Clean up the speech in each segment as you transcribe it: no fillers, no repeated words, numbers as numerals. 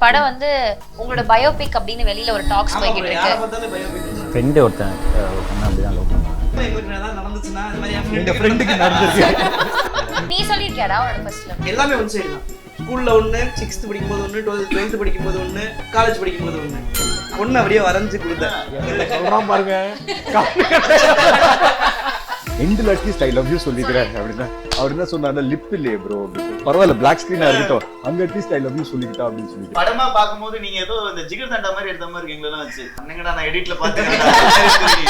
படம் வந்து உங்களோட பயோபிக் அப்படின்னு வெளியில ஒரு டாக்ஸ் போய்கிட்டு இருக்கு. ஃப்ரெண்டு ஒருத்தன் அப்படிதான் லவ் பண்ணுவாங்க. நீ சொல்லிருக்கியாடா உன்னோட ஃபர்ஸ்ட் லவ்? எல்லாமே ஒன் சைடு தான். ஸ்கூல்ல ஒன்று, 6th படிக்கும்போது ஒன்று, 12th படிக்கும்போது ஒன்று, காலேஜ் படிக்கும்போது ஒன்று. ஒன்று அப்படியே வரைஞ்சு கொடுத்தேன். சொல்றான் பாருங்க. எண்டில் அட்லீஸ்ட் ஐ லவ் யூ சொல்லிக்கிறேன் அப்படின்னா அவர் என்ன சொன்னாங்க, லிப் இல்லையே ப்ரோ பரவாயில்ல பிளாக் ஸ்கிரீனா இருக்கட்டும், அங்க அட்லீஸ்ட் ஐ லவ் யூ சொல்லிக்கிட்டா அப்படின்னு சொல்லிட்டு படமா பாக்கும்போது நீங்க ஏதோ இந்த ஜிகர் தண்டா மாதிரி எடுத்த மாதிரி இருக்கீங்களா வச்சு அண்ணங்கடா நான் எடிட்ல பார்த்தேன்.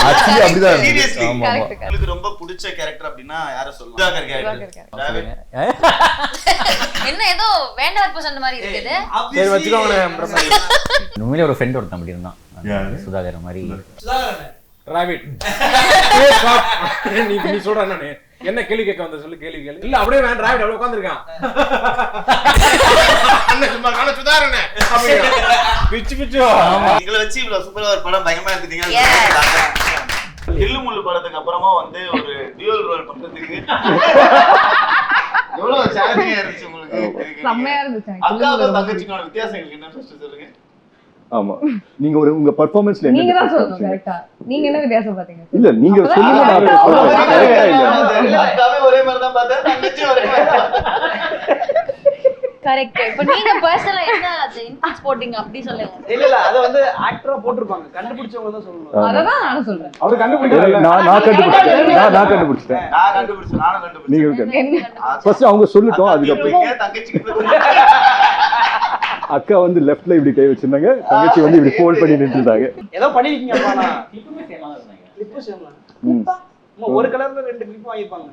ஆக்சுவலி அப்படிதான் சீரியஸ்லி ஆமா ஆமா. உங்களுக்கு ரொம்ப பிடிச்ச கேரக்டர் அப்படின்னா யாரை சொல்லலாம்? சுதாகர் கேரக்டர். என்ன ஏதோ வேண்டாம் சொன்ன மாதிரி இருக்குது. சரி வச்சுக்கோங்க. உண்மையிலே ஒரு ஃப்ரெண்ட் ஒருத்தன் அப்படி இருந்தான், சுதாகர் மாதிரி. ராபிட் நீ சொல்ற என்ன கேள்வி கேட்க வந்த சொல்லு, கேள்வி கேளு. இல்ல அப்படியே வேண்டாம், ராபிட் அப்படியே உட்கார்ந்திருக்கான். அண்ணே சும்மா காண சுதாரணே பிச்சு பிச்சு. நீங்கள வச்சு இவ்வளவு சூப்பரா ஒரு படம் பயங்கரமா எடுத்தீங்க. கில்லு முள்ளு படத்துக்கு அப்புறமா வந்து ஒரு டியூவல் ரோல் பண்றதுக்கு எவ்வளவு சேலஞ்சிங்கா இருந்துச்சு உங்களுக்கு? செம்மையா இருந்துச்சு. அக்காவுக்கும் தங்கச்சிக்கான வித்தியாசம் என்ன ஃபர்ஸ்ட் சொல்லுங்க. ஆமா நீங்க ஒரு உங்க பெர்ஃபார்மன்ஸ்ல நீங்க தான் சொல்லணும் கரெக்ட்டா. நீங்க என்ன வித்தியாசம் பாத்தீங்க? இல்ல நீங்க சொல்லுங்க, நான் சொல்றேன் கரெக்ட்டா இல்ல. அக்காவே ஒரே மாதிரி தான் பார்த்தேன், தங்கச்சி ஒரே மாதிரி தான். கரெக்ட். இப்போ நீங்க பர்சனலா என்ன அது இன்ஃபுட்ஸ் போடிங்க அப்படி சொல்லுங்க. இல்ல அத வந்து ஆக்டரா போட்டுருப்பாங்க, கண்டுபிடிச்சவங்க தான் சொல்லணும். அததான் நான் சொல்றேன். அவர் கண்டுபிடிக்கல, நான் கண்டுபிடிச்சேன். நான் கண்டுபிடிச்சேன். நானும் கண்டுபிடிச்சேன். நீங்க ஃபர்ஸ்ட் அவங்க சொல்லட்டும், அதுக்கு அப்புறம் தங்கச்சிக்கு அக்கா வந்து லெஃப்ட்ல இப்படி கை வச்சிருந்தாங்க, தங்கச்சி வந்து இப்படி ஃபோல்ட் பண்ணி நின்னுட்டாங்க. ஏதோ பண்ணிருக்கீங்க அப்பா. நான் கிளிப் சேம்ல ஒரு கலர்ல 2 கிளிப் வாங்கிப்பாங்க.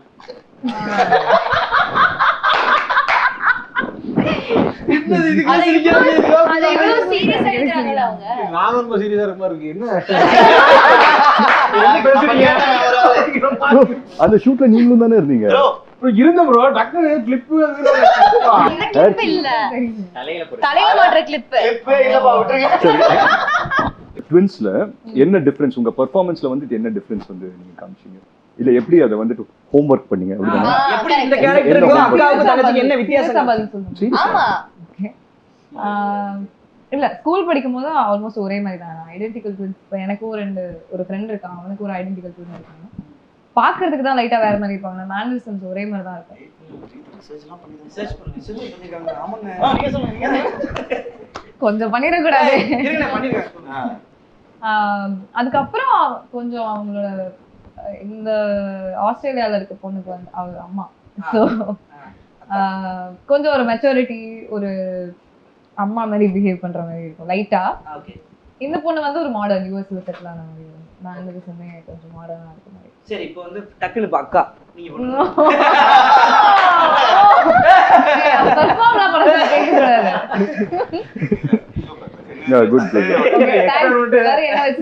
அது எவ்வளவு சீரியஸா எடுக்கறாங்கல அவங்க. நான் ரொம்ப சீரியஸா இருக்க மாதிரி இருக்கு. அந்த ஷூட்ல நீங்களும் தானே இருந்தீங்க? இருந்த ப்ரோ டக்குனு கிளிப் கிளிப் இல்ல, தலையில மாட்ற கிளிப். ட்வின்ஸ்ல என்ன டிஃபரன்ஸ் உங்க பெர்ஃபார்மன்ஸ்ல வந்து என்ன டிஃபரன்ஸ் வந்து நீங்க காமிச்சீங்க? இல்ல எப்படி அத வந்துட்டு ஹோம்வொர்க் பண்ணீங்க அப்படினா எப்படி இந்த கேரக்டருக்கு அக்காவுக்கு தங்கச்சிக்கு என்ன வித்தியாசம் பதில் சொல்லுங்க. ஆமா இல்ல ஸ்கூல் படிக்கும்போது ஆல்மோஸ்ட் ஒரே மாதிரி தான். Identical twins. இப்போ எனக்கும் ஒரு ஃப்ரெண்ட் இருக்கான், அவனுக்கு ஒரு ஐடென்டிக்கல் ட்வின் இருக்காங்க. பாக்குறதுக்கு தான் லைட்டா வேற மாதிரி இருப்பாங்க, மேனரிசம்ஸ் ஒரே மாதிரி தான் இருக்கும். கொஞ்சம் பண்ணிட கூடாது. அதுக்கப்புறம் கொஞ்சம் அவங்களோட இந்த ஆஸ்திரேலியால இருக்க பொண்ணுக்கு வந்து அவங்க அம்மா கொஞ்சம் ஒரு மெச்சூரிட்டி, ஒரு அம்மா மாதிரி பிஹேவ் பண்ற மாதிரி இருக்கும் லைட்டா. இந்த பொண்ணு வந்து ஒரு மாடர்ன் யூஎஸ்ல செட்டில் ஆன மாதிரி இருக்கும். மேனரிசமே கொஞ்சம் மாடர்னா இருக்க மாதிரி. சரி இப்போ வந்து டக்குனு அக்கா நீங்க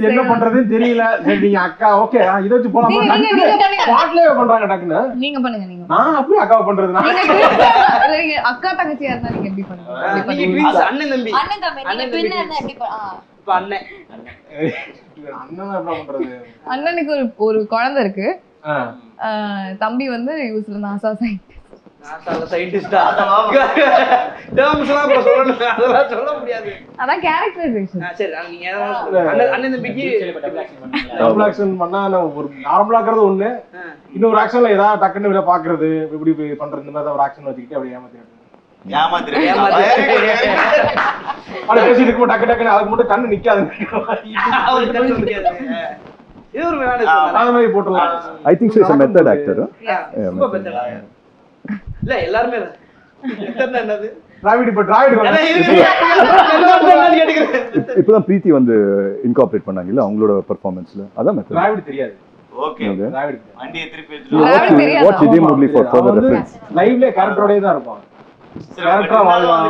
என்ன பண்றதுன்னு தெரியல. சரி நீங்க அக்கா ஓகே இத வச்சு போலாம். பாட்லயே பண்றாங்க டக்குனு. நீங்க பண்ணுங்க. நீங்க நான் அப்படியே அக்காவை பண்றதுனா இல்ல அக்கா தங்கச்சியா இருந்தா நீங்க எப்படி பண்ணுவீங்க? நீங்க ட்வின்ஸ் அண்ணன் தம்பி. நீங்க ட்வின் இருந்தா எப்படி இப்ப அண்ணன் என்ன பண்றது? அண்ணனுக்கு ஒரு குழந்தை இருக்கு. தம்பி வந்து யூஸ்ல நாசா சயின்டிஸ்டா டேர்ம்ஸ்லாம் சொல்லணும், அதெல்லாம் சொல்ல முடியாது. அதான் கேரக்டரைசேஷன். சரி நீங்க அண்ணன் தம்பிக்கு டபுள் ஆக்ஷன் பண்ணா ஒரு நார்மலா இருக்கிறது ஒண்ணு, இன்னொரு ஆக்ஷன்ல ஏதாவது டக்குன்னு விட பாக்குறது, இப்படி பண்றது, இந்த மாதிரி ஒரு ஆக்ஷன் வச்சுக்கிட்டு அப்படியே பேசிட்டு இருக்கும். டக்கு டக்குன்னு அதுக்கு மட்டும் கண்ணு நிக்காது. இது ஒரு வேலை போட்டுலாம். I think so is a method actor. இல்ல எல்லாரும் என்னது டிராவிட் இப்பதான் பிரீத்தி வந்து இன்கார்பரேட் பண்ணாங்கல்ல அவங்களோட பெர்ஃபார்மன்ஸ்ல. அதான் மெத்தட். டிராவிட் தெரியாது. ஓகே டிராவிட் வண்டியை திருப்பி எடுத்து வாட்ச் இதே மூவி ஃபார் ஃபர்தர் ரெஃபரன்ஸ். லைவ்ல கேரக்டரோடே தான் இருப்பாங்க. கேரக்டரா வாழ்வாங்க.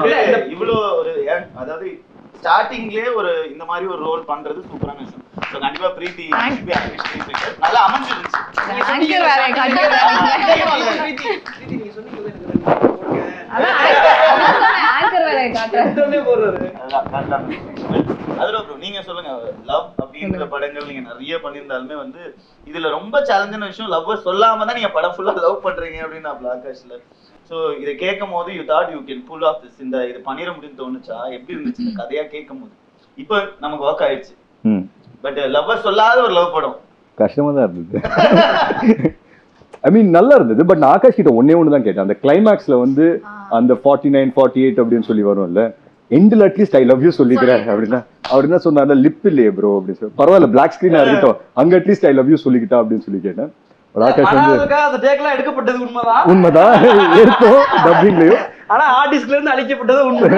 இவ்ளோ ஒரு அதாவது ஸ்டார்டிங்லயே ஒரு இந்த மாதிரி ஒரு ரோல் பண்றது சூப்பரான விஷயம். சோ கண்டிப்பா பிரீத்தி நல்லா அமைஞ்சிருச்சு. ஆங்கர் வேற நீங்க சொன்னீங்க அதான் ஆங்கர் வேற காட்றேன் போறாரு. அதுல ப்ரோ நீங்க சொல்லுங்க, லவ் அப்படிங்கிற படங்கள் நீங்க நிறைய பண்ணிருந்தாலுமே வந்து இதுல ரொம்ப சேலஞ்சான விஷயம் லவ் சொல்லாம தான் நீங்க படம் ஃபுல்லா லவ் பண்றீங்க அப்படின்னா ஆகாஷ்ல. ஸோ இதை கேட்கும் போது you thought you can pull off this, இந்த இது பண்ணிட முடியும்னு தோணுச்சா? எப்படி இருந்துச்சு இந்த கதையா கேட்கும் போது? இப்போ நமக்கு ஒர்க் ஆயிடுச்சு, பட் லவ்வர் சொல்லாத ஒரு லவ் படம் கஷ்டமா தான் இருந்தது. ஐ மீன் நல்லா இருந்தது. பட் நான் ஆகாஷ் கிட்ட ஒன்னே ஒன்று தான் கேட்டேன். அந்த கிளைமேக்ஸ்ல வந்து அந்த 49 48 அப்படின்னு சொல்லி வரும்ல, எண்டில் அட்லீஸ்ட் ஐ லவ் யூ சொல்லிக்கிறேன் அப்படின்னா அவர் என்ன சொன்னார்ல, லிப் இல்லையே ப்ரோ அப்படின்னு சொல்லி. பரவாயில்ல பிளாக் ஸ்கிரீனா இருக்கட்டும், அங்க அட்லீஸ்ட் ஐ லவ் யூ சொல்லிக்கிட்டா அப்படின்னு சொல்லி கேட்டேன். ஆகாஷ் வந்து அந்த டேக்லாம் எடுக்கப்பட்டது உண்மைதான், உண்மைதான் எடுத்தோம் டப்பிங்லயும், ஆனா ஆர்டிஸ்ட்ல இருந்து அழிக்கப்பட்டது உண்மை.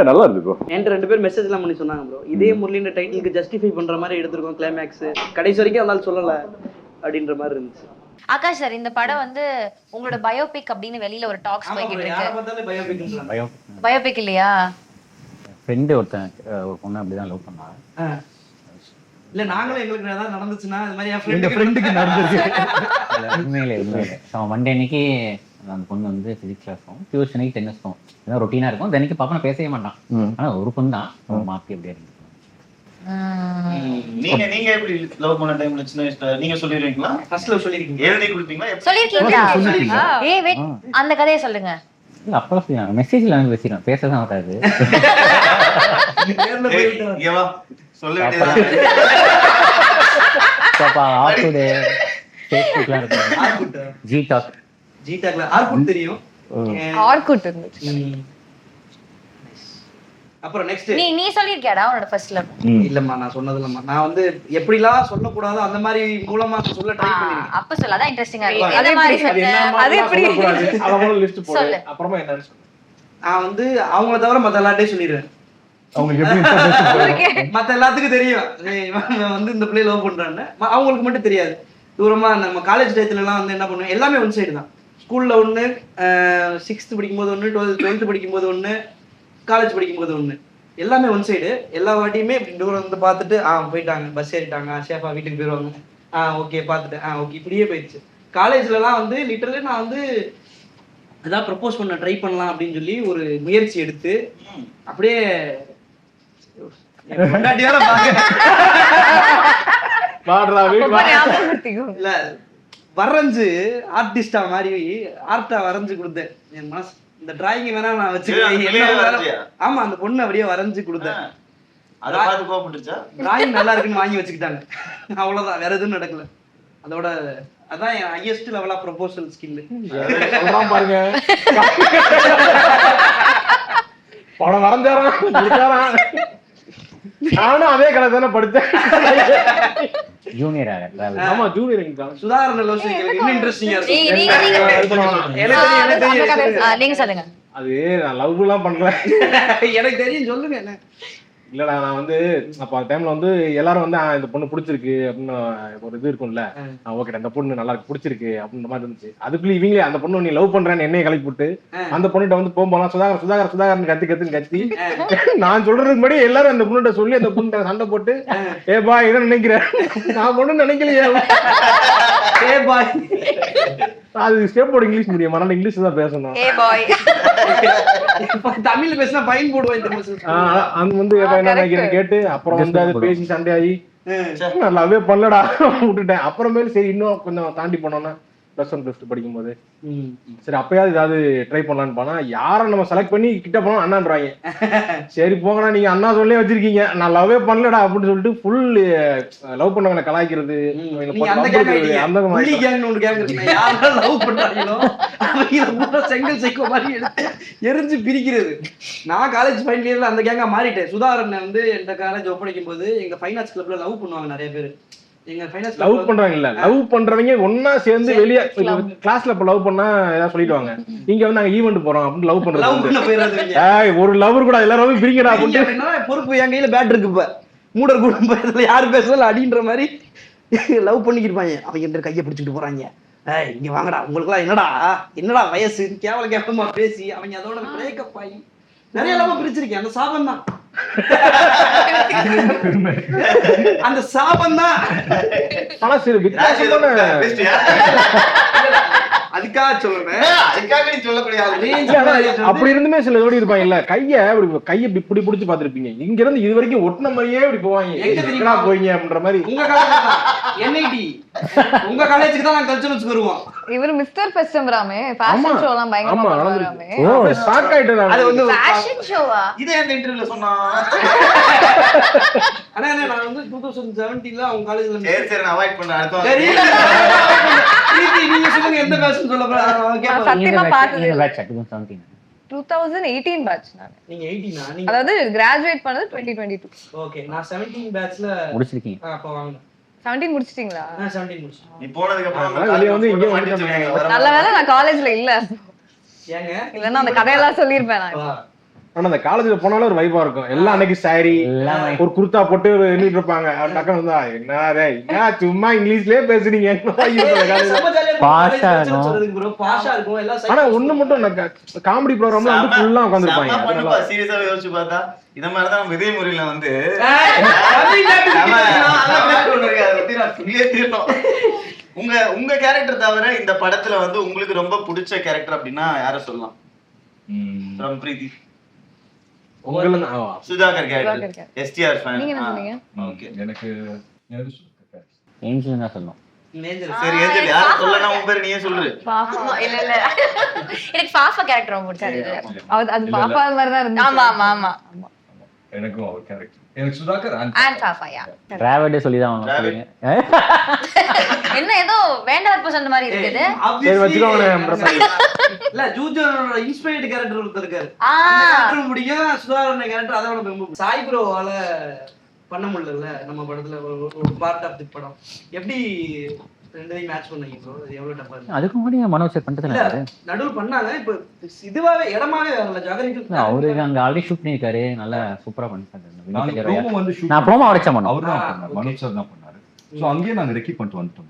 நல்லா இருக்கு ப்ரோ. என்கிட்ட 2 பேர் மெசேஜ் எல்லாம் பண்ணி சொன்னாங்க ப்ரோ, இதே முரளின்ற டைட்டிலுக்கு ஜஸ்டிஃபை பண்ற மாதிரி எடுத்திருக்கோம் கிளைமேக்ஸ், கடைசி வரைக்கும் அதனால சொல்லல அப்படின்ற மாதிரி இருந்துச்சு. ஆகாஷ் சார், இந்த படம் வந்து உங்களோட பயோபிக் அப்படின்னு வெளியில ஒரு டாக்ஸ் போய்கிட்டு இருக்கு. பயோபிக் இல்லையா? ஃப்ரெண்டு ஒருத்தன் ஒரு பொண்ணு அப்படிதான் லவ் பண்ணாங்க. இல்ல நாங்களும் எங்களுக்கு ஏதாவது நடந்துச்சுன்னா அது மாதிரி எங்க ஃப்ரெண்டுக்கு நடந்துருக்கு. உண்மையிலே மண்டே அன்னைக்கு அந்த பொண்ணு வந்து பிசிக்ஸ் கிளாஸும் டியூஷன் அன்னைக்கு டென்னிஸும் ஏதாவது ரொட்டீனா இருக்கும். அன்னைக்கு பாப்பா பேசவே மாட்டான், ஆனா ஒரு பொண்ணு தான் மாத்தி அப்படியே இருக்கு. நீங்க எப்படி லவ் பண்ண டைம்ல சின்ன வயசுல நீங்க சொல்லிருக்கீங்களா? ஃபர்ஸ்ட் லவ் சொல்லிருக்கீங்க, எழுதி கொடுப்பீங்களா? சொல்லிருக்கீங்களா? ஏய் வெயிட், அந்த கதையை சொல்லுங்க. இல்ல அப்பலாம் மெசேஜ்ல நான் பேசிறேன், பேசதான் வராது. நேர்ல போயிட்டு ஏவா சொல்ல வேண்டியது பாப்பா ஆர்குட் ஃபேஸ்புக்ல இருக்கு, ஆர்குட் ஜிடாக்ல ஆர்குட் தெரியும், ஆர்குட் இருந்துச்சு. அப்புறம் நெக்ஸ்ட் நீ சொல்லிருக்கியாடா உன்னோட ஃபர்ஸ்ட் லவ்? இல்லம்மா நான் சொன்னது இல்லம்மா, நான் வந்து எப்படிலாம் சொல்லக்கூடாதோ அந்த மாதிரி மூலமா சொல்ல ட்ரை பண்ணிருக்கேன். அப்ப சொல்ல அதான் இன்ட்ரஸ்டிங்கா இருக்கு. அந்த மாதிரி அது எப்படி அவங்கள லிஸ்ட் போடு, சொல்லு. அப்புறமா என்னன்னு சொல்லு. நான் வந்து அவங்கள தவிர மத்த எல்லார்ட்டையும் சொல்லிடுறேன். அவங்களுக்கு எப்படி மத்த எல்லாத்துக்கும் தெரியும் இவன் வந்து இந்த பிள்ளை லவ் பண்றான்னு, அவங்களுக்கு மட்டும் தெரியாது. தூரமா நம்ம காலேஜ் டயத்துல எல்லாம் வந்து என்ன பண்ணுவோம், எல்லாமே ஒன் சைடு தான். ஸ்கூல்ல ஒண்ணு, 6th படிக்கும்போது ஒண்ணு, 12th படிக்கும்போது ஒண்ணு, காலேஜ் படிக்கும்போது ஒண்ணு, எல்லாமே ஒன் சைடு. எல்லா வாட்டியுமே இப்படி தூரம் வந்து பார்த்துட்டு போயிட்டாங்க, பஸ் ஏறிட்டாங்க, ஷேஃபா வீட்டுக்கு போயிடுவாங்க, ஓகே பார்த்துட்டு ஓகே, இப்படியே போயிடுச்சு. காலேஜ்லலாம் வந்து லிட்டரலி நான் வந்து ஏதாவது ப்ரப்போஸ் பண்ண ட்ரை பண்ணலாம் அப்படின்னு சொல்லி ஒரு முயற்சி எடுத்து அப்படியே இல்ல வரைஞ்சு ஆர்டிஸ்டா மாதிரி ஆர்ட்டா வரைஞ்சு கொடுத்தேன். என் மனசு இந்த டிராயிங் வேணா நான் வச்சுக்கிறேன். ஆமா, அந்த பொண்ணு அப்படியே வரைஞ்சு கொடுத்தேன். டிராயிங் நல்லா இருக்குன்னு வாங்கி வச்சுக்கிட்டாங்க, அவ்வளவுதான், வேற எதுவும் நடக்கல. அதோட அதான் என் highest level of proposal skill. பாருங்க படம் வரைஞ்சாரா, நானும் அதே கலை தானே படித்தேன். ஜூனியர் ஆமா ஜூனியர் சுதாகரன் லவ் ஸ்டோரி இன்னும் இன்ட்ரெஸ்டிங்கா இருக்கும். நீங்க சொல்லுங்க. அது நான் லவ் எல்லாம் பண்றேன், எனக்கு தெரியும், சொல்லுங்க. என்ன இல்லடா, நான் வந்து அப்ப அந்த டைம்ல வந்து எல்லாரும் வந்து இந்த பொண்ணு பிடிச்சிருக்கு அப்படின்னு ஒரு இது இருக்கும்ல, ஓகே இந்த பொண்ணு நல்லா இருக்கு பிடிச்சிருக்கு அப்படின்ற மாதிரி இருந்துச்சு. அதுக்குள்ள இவங்களே அந்த பொண்ணு நீ லவ் பண்றேன்னு என்னைய கிளப்பி விட்டு அந்த பொண்ணுகிட்ட வந்து போகும்போது சுதாகரன் கத்தி நான் சொல்றதுக்கு முன்னாடி எல்லாரும் அந்த பொண்ணுகிட்ட சொல்லி அந்த பொண்ணு சண்டை போட்டு ஏபா இதை நினைக்கிறேன், நான் பொண்ணு நினைக்கலையே, அது ஸ்டேட் போர்டு இங்கிலீஷ் மீடியம், அதனால இங்கிலீஷ் தான் பேசணும். தமிழ்ல பேசினா ஃபைன் போடுவேன். அது வந்து என்ன நினைக்கிறேன் கேட்டு அப்புறம் வந்து அது பேசி சண்டையாகி நான் லவ்வே பண்ணலடா விட்டுட்டேன். அப்புறமேல சரி இன்னும் கொஞ்சம் தாண்டி போனோம்னா +1 +2 படிக்கும்போது சரி அப்பயாவது ஏதாவது ட்ரை பண்ணலான்னு போனா யாரை நம்ம செலக்ட் பண்ணி கிட்ட போனோம் அண்ணான்றாங்க. சரி போங்கண்ணா நீங்க அண்ணா சொல்லி வச்சிருக்கீங்க, நான் லவ்வே பண்ணலடா அப்படின்னு சொல்லிட்டு ஃபுல் லவ் பண்ணவங்களை கலாய்க்கிறது, செங்கல் சைக்கோ மாதிரி எரிஞ்சு பிரிக்கிறது. நான் காலேஜ் ஃபைனல் இயர்ல அந்த கேங்கா மாறிட்டேன். சுதாகரன் வந்து எந்த காலேஜ் ஒப்படைக்கும் போது எங்க ஃபைன் ஆர்ட்ஸ் கிளப்ல லவ் பண்ணுவாங்க நிறைய பேர். லவ் பண்றாங்க இல்ல, லவ் பண்றவங்க ஒன்னா சேர்ந்து வெளியே கிளாஸ்ல இப்ப லவ் பண்ணா ஏதாவது சொல்லிடுவாங்க, இங்க வந்து நாங்க ஈவென்ட் போறோம் அப்படின்னு லவ் பண்றது. ஒரு லவர் கூட எல்லாரும் பிரிங்கடா அப்படின்னு பொறுப்பு என் கையில பேட் இருக்கு. இப்ப மூடர் கூட யாரு பேசல அடின்ற மாதிரி லவ் பண்ணிக்கிருப்பாங்க. அவங்க கையை பிடிச்சிட்டு போறாங்க, இங்க வாங்கடா உங்களுக்கு எல்லாம் என்னடா வயசு கேவலமா பேசி அவங்க அதோட பிரேக்கப் ஆகி நிறைய லவ் பிரிச்சிருக்கேன். அந்த சாபம் தான், அந்த சாபம் தான். ஆனா சரி வித்தியாசமான அதுக்காக சொல்றேன். அதுக்காக நீ சொல்லக்கூடிய ஆளு. Range அப்படி இருந்துமே சில ஜோடி இருப்பாங்க இல்ல, கையை இப்படி பிடிச்சு பாத்துருப்பீங்க, இங்க இருந்து இது வரைக்கும் ஒட்டின மாதிரியே இப்படி போவாங்க, எங்க தெரியுமா போவீங்க அப்படின்ற மாதிரி. உங்க காலேஜ் NIT உங்க காலேஜுக்கு தான் நான் கல்ச்சரல்ஸ் வருவோம். இவர் மிஸ்டர் ஃபெஸ்டிவராமே ஃபேஷன் ஷோ எல்லாம் பயங்கரமா பண்ணுவாராமே. ஷாக் ஆயிட்டேன். அது வந்து ஃபேஷன் ஷோவா? இதே அந்த இன்டர்வியூல சொன்னா. ஆனா நான் வந்து 2017ல அவங்க காலேஜ்ல சரி சரி நான் அவாய்ட் பண்றேன். அடுத்த சரி நீங்க சொல்லுங்க எந்த பேஷன் சொல்ல நான் சத்தியமா பார்த்தது நீங்க batch 2017. 2018 பேட்ச் நான். நீங்க 18 நீங்க அதாவது கிராஜுவேட் பண்ணது 2022. ஓகே நான் 17 பேட்ச்ல முடிச்சிருக்கீங்க. அப்ப வாங்க 17 முடிச்சிட்டீங்களா? நான் 17 முடிச்சேன். நீ போனதுக்கு அப்புறம் வெளிய வந்து இங்க மாட்டி வச்சிருக்காங்க. நல்ல வேளை நான் காலேஜ்ல இல்ல, ஏங்க இல்லன்னா அந்த கதையெல்லாம் சொல்லியிருப்பேன் நான். ஆனா அந்த காலேஜ்ல போனாலும் ஒரு வைபா இருக்கும். எல்லாம் அன்னைக்கு சாரி ஒரு குர்தா போட்டு நின்னுட்டு இருப்பாங்க. டக்குனு வந்தா என்ன சும்மா இங்கிலீஷ்லயே பேசுறீங்க. பாஷா இருக்கும். சொல்றதுக்கு ப்ரோ பாஷா இருக்கும் எல்லாம் ஆனா ஒண்ணு மட்டும் காமெடி ப்ரோகிராம்ல வந்து ஃபுல்லா உட்கார்ந்திருப்பாங்க. பண்ணுப்பா சீரியஸாவே யோசிச்சு பார்த்தா இத மாதிரி தான் விஜய் முறையில வந்து உங்க கேரக்டர் தவிர இந்த படத்துல வந்து உங்களுக்கு ரொம்ப பிடிச்ச கேரக்டர் அப்படின்னா யார சொல்லலாம்? from பிரீத்தி உங்களுக்கு சுதாகர் கேரக்டர் STR ஃபேன். நீங்க என்ன சொன்னீங்க? ஓகே எனக்கு ஏஞ்சல் தான் சொன்னோம். சரி ஏஞ்சல் யார சொல்லனா உன் பேர் நீயே சொல்லு. பாப்பா இல்ல இல்ல எனக்கு பாப்பா கேரக்டர் ரொம்ப பிடிச்சது. அது பாப்பா மாதிரி தான் இருந்துச்சு. ஆமா ஆமா ஆமா எனக்கும் அவர் கேரக்டர் எனக்கு சுதாகர் அண்ட் பாப்பா யா டிராவடே சொல்லி தான் அவனுக்கு சொல்லுங்க. என்ன ஏதோ வேண்டாம் சொன்ன மாதிரி இருக்குது. சரி வச்சுக்கோங்க. இல்ல ஜூஜரோட இன்ஸ்பயர்ட் கேரக்டர் ஒருத்தர் இருக்காரு. அந்த கேரக்டர் முடியும் சுதாகரன் கேரக்டர் அதோட ரொம்ப சாய் ப்ரோவால பண்ண முடியல நம்ம படத்துல ஒரு பார்ட் ஆஃப் தி படம். எப்படி ரெண்டையும் மேட்ச் பண்ணீங்க ப்ரோ? அது எவ்வளவு டஃபா இருக்கு? அதுக்கு முன்னாடி மனோஜ் சார் பண்ணிட்டு இருந்தாரு. நடுவுல பண்ணாங்க. இப்போ இதுவாவே இடமாவே வரல ஜாகரிக்கு. அவரு அங்க ஆல்ரெடி ஷூட் பண்ணிருக்காரு. நல்லா சூப்பரா பண்ணிட்டாரு. ப்ரோமோ வந்து shoot நான் ப்ரோமோ அடிச்ச பண்ணோம். அவர் தான் பண்ணாரு. மனோஜ் சார் தான் பண்ணாரு. சோ அங்கேயே நாங்க ரெக்கி பண்ணிட்டு வந்துட்டோம்.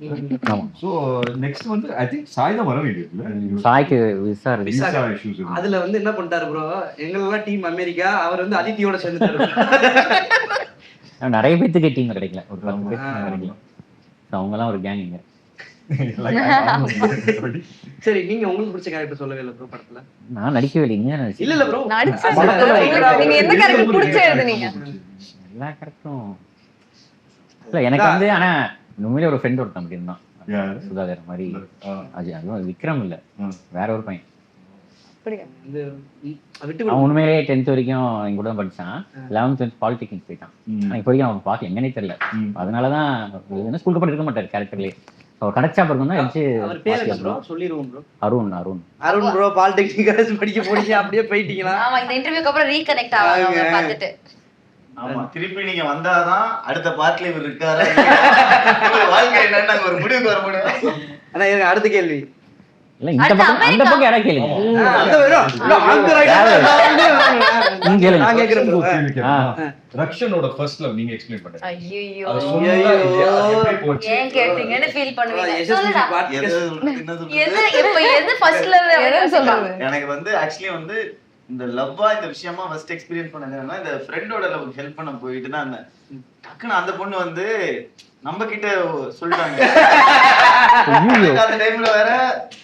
ஆமா. சோ நெக்ஸ்ட் வந்து ஐ திங்க் சாய் தான் வர வேண்டியது. சாய்க்கு விசா விசா இஷ்யூஸ் இருக்கு. அதுல வந்து என்ன பண்ணிட்டாரு ப்ரோ, எங்களெல்லாம் டீம் அமெரிக்கா, அவர் வந்து அதித்தியோட சேர்ந்துட்டாரு. நிறைய பேத்துக்கு டீம் கிடைக்கல. ஒரு 10 பேர் கிடைக்கல. அவங்க எல்லாம் ஒரு கேங் இங்க. சரி நீங்க உங்களுக்கு பிடிச்ச கேரக்டர் சொல்லவே இல்லை ப்ரோ படத்துல? நான் நடிக்கவே இல்லைங்க. இல்ல இல்ல ப்ரோ நீங்க எந்த கேரக்டர் பிடிச்ச எழுதுனீங்க? எல்லா கேரக்டரும் இல்ல எனக்கு வந்து. ஆனா உண்மையிலே ஒரு ஃப்ரெண்ட் ஒருத்தன் அப்படி இருந்தான். சுதாகர் மாதிரி. அதுவும் விக்ரம் இல்ல, வேற ஒரு பையன். அவன் உண்மையிலேயே 10th வரைக்கும் எங்க கூட படிச்சான். 11th பாலிடெக்னிக் போயிட்டான். இப்போ வரைக்கும் அவன் பார்க்க எங்கன்னே தெரியல. அதனாலதான் ஸ்கூலுக்கு போட்டு இருக்க மாட்டாரு கேரக்டர்லயே. அவர் கிடைச்சா பிறகு தான் Arun Arun Arun bro polytechnic college படிக்க போறீங்க, அப்படியே போயிட்டீங்களா? ஆமா இந்த இன்டர்வியூக்கு அப்புறம் ரீகனெக்ட் ஆவாங்க பார்த்துட்டு. ஆமா திருப்பி நீங்க வந்தாதான் அடுத்த பார்ட்ல இவர் இருக்காரு. வாழ்க்கை என்னன்னு நாங்க ஒரு முடிவுக்கு வர முடியும். ஆனா எனக்கு அடுத்த கேள்வி இல்ல இந்த பக்கம் அந்த பக்கம் யாரா கேளுங்க. ரக்ஷனோட ஃபர்ஸ்ட் லவ் நீங்க எக்ஸ்பிளைன் பண்ணுங்க. ஐயோ அது சொன்னா எப்படி போச்சு? ஏன் கேட்டீங்கன்னு ஃபீல் பண்ணுவீங்க. எது எப்ப எது ஃபர்ஸ்ட் லவ் சொல்றாங்க? எனக்கு வந்து ஆக்சுவலி வந்து இந்த லவ்வா இந்த விஷயமா ஃபர்ஸ்ட் எக்ஸ்பீரியன்ஸ் பண்ணதுன்னா இந்த ஃப்ரெண்டோட லவ் ஹெல்ப் பண்ண போயிட்டு தான் இருந்தேன். டக்குன்னு அந்த பொண்ணு வந்து நம்ம கிட்ட சொல்லிட்டாங்க. அந்த டைம்ல வேற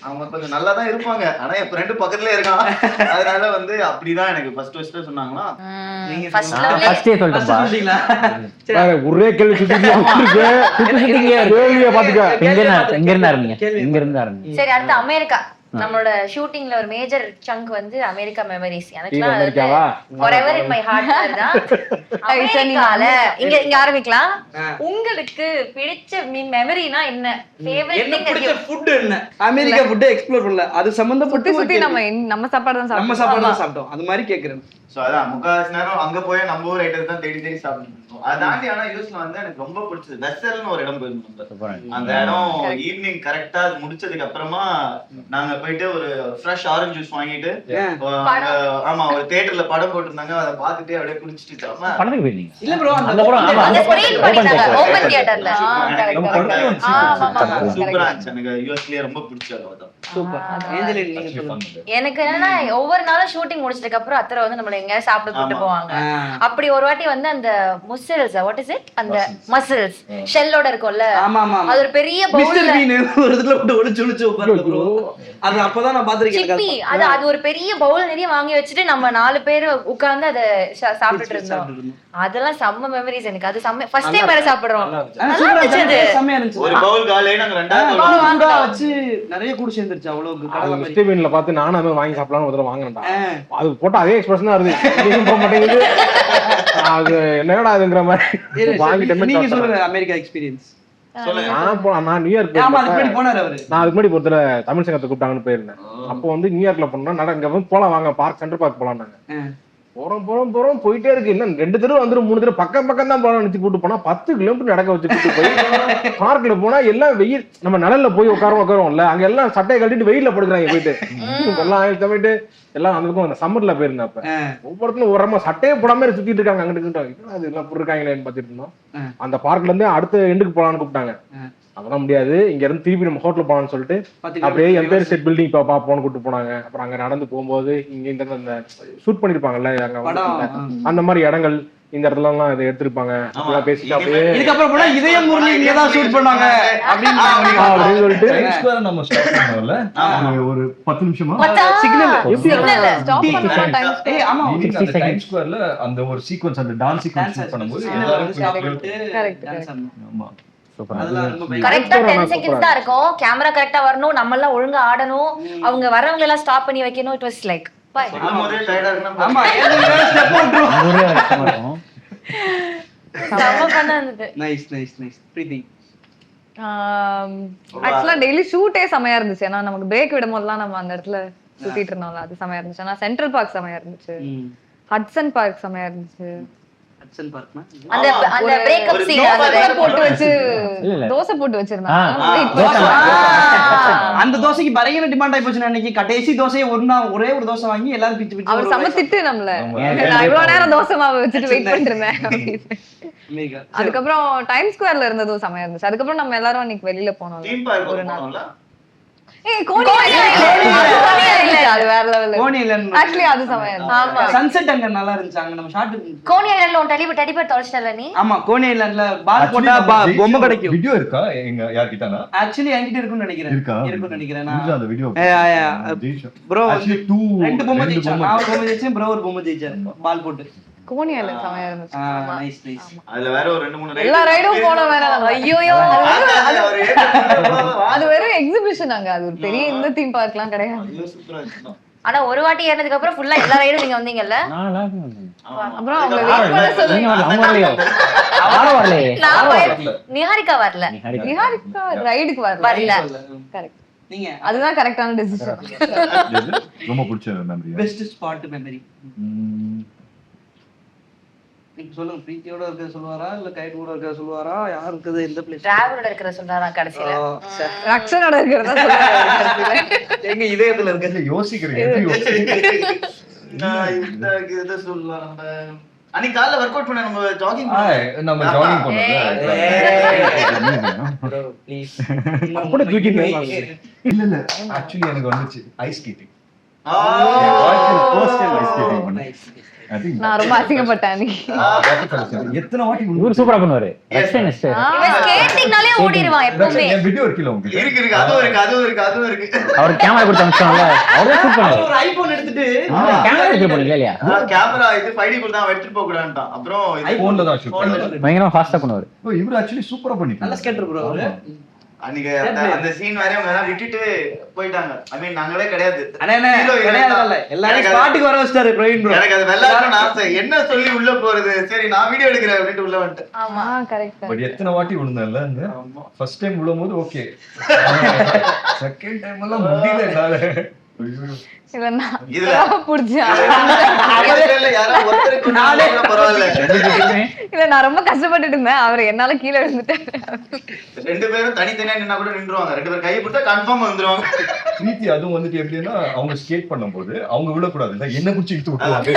அவங்க கொஞ்சம் நல்லா தான் இருப்பாங்க, ஆனா என் ஃப்ரெண்டு பக்கத்துலயே இருக்கான். அதனால வந்து அப்படிதான் எனக்கு ஃபர்ஸ்ட் சொன்னாங்களா. ஒரே கேள்வி சரி அடுத்து அமெரிக்கா. நம்மளோட ஷூட்டிங்ல ஒரு மேஜர் சங்க் வந்து அமெரிக்கா மெமரிஸ். எனக்குலாம் forever in my heart தான் அமெரிக்கால. இங்க ஆரம்பிக்கலாம். உங்களுக்கு பிடிச்ச மெமரினா என்ன? ஃபேவரட் திங் பிடிச்ச ஃபுட் என்ன? அமெரிக்கா ஃபுட் எக்ஸ்ப்ளோர் பண்ணல, அது சம்பந்தப்பட்ட சுத்தி நம்ம சாப்பாடு தான் நம்ம சாப்பாடு தான் சாப்பிட்டோம். அது மாதிரி கேக்குறேன். சோ அதான் முக்காவாசி நேரம் அங்க போய் நம்ம ஊர் ஐட்டம் தான் தேடி சாப்பிட்டு. அதை தாண்டி ஆனா யூஸ்ல வந்து எனக்கு ரொம்ப பிடிச்சது வெசல்னு ஒரு இடம் போயிருந்தோம். அந்த இடம் ஈவினிங் கரெக்டா அது முடிச்சதுக்கு அப்புறமா நாங்க போயிட்டு ஒரு ஃப்ரெஷ் ஆரஞ்சு ஜூஸ் வாங்கிட்டு ஆமா ஒரு தியேட்டர்ல படம் போட்டிருந்தாங்க, அதை பார்த்துட்டு அப்படியே குடிச்சிட்டு படத்துக்கு போயிருந்தீங்க? இல்ல ப்ரோ அந்த ஸ்கிரீன் பண்ணிட்டாங்க ஓபன் தியேட்டர்ல. சூப்பரா இருந்துச்சு. எனக்கு யூஎஸ்லயே ரொம்ப பிடிச்ச இடம். சூப்பர். ஏஞ்சலின் நீங்க சொல்லுங்க. எனக்கு என்னன்னா ஒவ்வொரு நாளும் ஷூட்டிங் முடிச்சதுக்கு அப்புறம் அத்தரை வந்து நம்மள எங்கேயாவது சாப்பிட கூட்டு போவாங்க. அப்படி ஒரு வாட்டி வந்து அந்த முசல்ஸ் வாட் இஸ் இட் அந்த மசில்ஸ் ஷெல்லோட இருக்கும்ல, ஆமா ஆமா அது ஒரு பெரிய மிஸ்டர் பவுல்ல பீன் ஒரு இடத்துல போட்டு ஒளிச்சு உட்கார்ந்து ப்ரோ. அது அப்பதான் நான் பாத்திருக்கேன். சிப்பி அது ஒரு பெரிய பவுல் நிறைய வாங்கி வச்சுட்டு நம்ம 4 பேர் உட்கார்ந்து அதை சாப்பிட்டுட்டு இருந்தோம். அதெல்லாம் செம்ம மெமரிஸ் எனக்கு. அது செம்ம ஃபர்ஸ்ட் டைம் வேற சாப்பிடுறோம். நல்லா இருந்துச்சு. செம்மையா இருந்துச்சு. ஒரு பவுல் காலே நாங்க ரெண்டாவது வாங்கா வச்சு நிறைய கூட சேர்ந்துருச்சு. அவ்வளவு கடலை மாதிரி. மிஸ்டர் பீன்ல பார்த்து நானும் அதை வாங்கி சாப்பிடலாம்னு ஒரு தடவை வாங்கினேன்டா. அது போட்டு அதே எக்ஸ்பிரஷன் தான் வருது, போக மாட்டேங்குது. அது என்னடா அதுங்கிற மாதிரி வாங்கிட்டேன். நீங்க சொல்லுங்க அமெரிக்கா எக்ஸ்பீரியன்ஸ். நான் நியூயார்க் ஆமா அதுக்கு முன்னாடி போனாரு அவரு. நான் அதுக்கு முன்னாடி ஒருத்தர தமிழ் சங்கத்தை கூப்பிட்டாங்கன்னு போயிருந்தேன். அப்போ வந்து நியூயார்க்ல போனோம். இங்க வந்து போலாம் வாங்க பார்க் சென்ட்ரல் பார்க் போலாம்னாங்க. போறோம் போயிட்டே இருக்கு. இன்னும் 2 தடவை வந்துடும் 3 தடவை பக்கம் தான் போலாம் நினைச்சு கூட்டு போனா 10 கிலோமீட்டர் நடக்க வச்சு கூட்டு போய் பார்க்ல போனா எல்லாம் வெயில். நம்ம நிழல்ல போய் உட்காருவோம்ல, அங்க எல்லாம் சட்டையை கட்டிட்டு வெயில்ல படுக்கிறாங்க போயிட்டு. எல்லாம் போயிட்டு எல்லாம் அந்த சம்மர்ல போயிருந்தேன். அப்ப ஒவ்வொருத்தரும் ஒரு சட்டையே போடாம சுத்திட்டு இருக்காங்க. அங்கிட்டு அது எல்லாம் போட்டுருக்காங்களேன்னு பாத்துட்டு இருந்தோம். அந்த பார்க்ல இருந்து அடுத்த எண்டுக்கு போலான்னு கூப்பிட்டாங்க. அதெல்லாம் முடியாது, இங்க இருந்து திருப்பி நம்ம ஹோட்டல் போலான்னு சொல்லிட்டு அப்படியே எம்பயர் ஸ்டேட் பில்டிங் பாப்போம்னு கூட்டு போனாங்க. அப்புறம் அங்க நடந்து போகும்போது இங்க இந்த ஷூட் பண்ணிருப்பாங்கல்ல அந்த மாதிரி இடங்கள், இந்த இடத்துல எல்லாம் இதை எடுத்திருப்பாங்க. பேசிட்டு அப்படியே இதுக்கப்புறம் போனா இதயம் முரளி இங்க தான் ஷூட் பண்ணாங்க அப்படின்னு சொல்லிட்டு நம்ம ஸ்டார்ட் பண்ணோம்ல ஒரு 10 நிமிஷமா ஆமா டைம் ஸ்கொயர்ல அந்த ஒரு சீக்வென்ஸ், அந்த டான்ஸ் சீக்வென்ஸ் ஷூட் பண்ணும்போது எல்லாரும் ஆமா கரெக்டா 10 செகண்ட்ஸ் தான் இருக்கும். கேமரா கரெக்டா வரணும், நம்ம எல்லாம் ஒழுங்கா ஆடணும், அவங்க வரவங்க எல்லாம் ஸ்டாப் பண்ணி வைக்கணும். இட் வாஸ் லைக் ஆமா செம்ம பண்ண இருந்தது. Nice nice nice. பிரீத்தி ஆக்சுவலா டெய்லி ஷூட்டே செமையா இருந்துச்சு. ஏன்னா நமக்கு பிரேக் விடும் போதெல்லாம் நம்ம அந்த இடத்துல சுத்திட்டு இருந்தோம்ல, அது செமையா இருந்துச்சு. ஆனா சென்ட்ரல் பார்க் செமையா இருந்துச்சு, ஹட்சன் பார்க் செமையா இருந்துச்சு. அந்த அந்த பிரேக்கப் சீன் அந்த போட்டு வச்சு தோசை போட்டு வச்சிருந்தாங்க. அந்த தோசைக்கு பயங்கர டிமாண்ட் ஆயி போச்சு. அன்னைக்கு கடைசி தோசையை ஒரே ஒரு தோசை வாங்கி எல்லாரும் பிச்சு பிச்சு அவர் சமத்திட்டு நம்மள நான் இவ்வளவு நேரம் தோசை மாவு வச்சுட்டு வெயிட் பண்ணிட்டு இருந்தேன். அதுக்கப்புறம் டைம் ஸ்கொயர்ல இருந்ததும் செமையா இருந்துச்சு. அதுக்கப்புறம் நம்ம எல்லாரும் அன்னைக்கு வெளியில போனோம் ஒரு நாள். அது வேற லெவல். ஆக்சுவலி அது செமையா இருந்துச்சு. ஆமா சன்செட் அங்க நல்லா இருந்துச்சு. அங்க நம்ம ஷாட் கோனி ஐலாண்ட்ல ஒரு டெடி பேர் தொலைச்சிட்டல நீ. ஆமா கோனி ஐலாண்ட்ல பால் போட்டா பொம்மை கிடைக்கும். வீடியோ இருக்கா எங்க யார்கிட்டனா? ஆக்சுவலி என்கிட்ட இருக்குன்னு நினைக்கிறேன். நான் அந்த வீடியோ ப்ரோ actually 2 பொம்மை ஜெயிச்சான். நான் பொம்மை ஜெயிச்சேன், ப்ரோ ஒரு பொம்மை ஜெயிச்சாரு பால் போட்டு. கோனி ஐலாண்ட் செமையா இருந்துச்சு. Nice nice. அதுல வேற ஒரு 2-3 எல்லா ரைடும் போனோம் வேற. ஐயோயோ ரைடு அது வெறும் எக்ஸிபிஷன். அங்க அது ஒரு பெரிய இந்த தீம் பார்க்லாம் கிடையாது. சூப்பரா இருந்துச்சு. ஆனா ஒரு வாட்டி ஏறினதுக்கு அப்புறம் ஃபுல்லா எல்லா ரைடும் நீங்க வந்தீங்கல்ல. அப்புறம் அவங்க வெயிட் பண்ண சொல்லுங்க. நிஹாரிகா வரல. நிஹாரிகா ரைடுக்கு வரல. கரெக்ட். நீங்க அதுதான் கரெக்டான டிசிஷன். ரொம்ப பிடிச்ச மெமரி. பெஸ்ட் ஸ்பாட் மெமரி நீங்க சொல்லுங்க. பிரீத்தியோட இருக்க சொல்லுவாரா இல்ல கைட் கூட இருக்க சொல்லுவாரா? யார் இருக்குது எந்த பிளேஸ்? டிராவலோட இருக்கிற சொல்றாரா கடைசில. ரக்ஷனோட இருக்கிறதா சொல்றாரு. எங்க இதயத்துல இருக்க யோசிக்கிறேன். நான் இத சொல்லலாம். நம்ம அன்னைக்கு காலைல வொர்க் அவுட் பண்ண நம்ம ஜாகிங் பண்ணோம்ல. ப்ரோ ப்ளீஸ் அப்படி தூக்கிட்டு இல்ல ஆக்சுவலி எனக்கு வந்துச்சு ice skating. First time ice skating பண்ணேன். நான் ரொம்ப அசிங்கப்பட்டேன். எத்தனை வாட்டி இவர் சூப்பரா பண்ணுவாரு. இவன் ஸ்கேட்டிங்னாலே ஓடிடுவான் எப்பவுமே. என் வீடியோ இருக்குல உங்களுக்கு இருக்கு அதுவும் இருக்கு. அவர் கேமரா கொடுத்து அனுப்பிச்சாங்கல, அவரே ஷூட் பண்ணாரு. ஒரு ஐபோன் எடுத்துட்டு கேமரா எடுத்து போறீங்க இல்லையா? கேமரா இது 5D குள்ள தான் எடுத்துட்டு போக கூடாதுட்டான். அப்புறம் ஐபோன்ல தான் ஷூட் பண்ணாரு. பயங்கரமா ஃபாஸ்டா பண்ணுவாரு. இவர் ஆக்சுவலி சூப்பரா பண்ணிட்டாரு. நல்ல ஸ்கேட்டர் ப்ரோ அவரு. அன்னைக்கு அந்த சீன் வரை அவங்க எல்லாம் விட்டுட்டு போயிட்டாங்க. ஐ மீன் நாங்களே கிடையாது. எல்லாரும் ஸ்பாட்டுக்கு வர வச்சிட்டாரு பிரவீன் ப்ரோ. எனக்கு அது வெள்ளாடணும் ஆசை. என்ன சொல்லி உள்ள போறது? சரி நான் வீடியோ எடுக்கிறேன் அப்படின்ட்டு உள்ள வந்துட்டேன். ஆமா கரெக்ட். பட் எத்தனை வாட்டி விழுந்தேன்ல அந்த ஃபர்ஸ்ட் டைம் விழும்போது ஓகே. செகண்ட் டைம் எல்லாம் முடியல என்னால. இல்லன்னா இதுல புடிச்சா யாரோ ஒருத்தருக்கு நாளே பரவாயில்ல. இல்ல நான் ரொம்ப கஷ்டப்பட்டுட்டு இருந்தேன். அவர் என்னால கீழே விழுந்துட்டாரு. 2 பேரும் தனித்தனியா நின்னா கூட நின்றுவாங்க. 2 பேரும் கையை பிடிச்சா கன்ஃபார்ம் வந்துருவாங்க. பிரீத்தி அதுவும் வந்துட்டு எப்படின்னா அவங்க ஸ்கேட் பண்ணும்போது அவங்க விழக்கூடாது இல்ல, என்ன குச்சி இழுத்து விட்டுருவாங்க.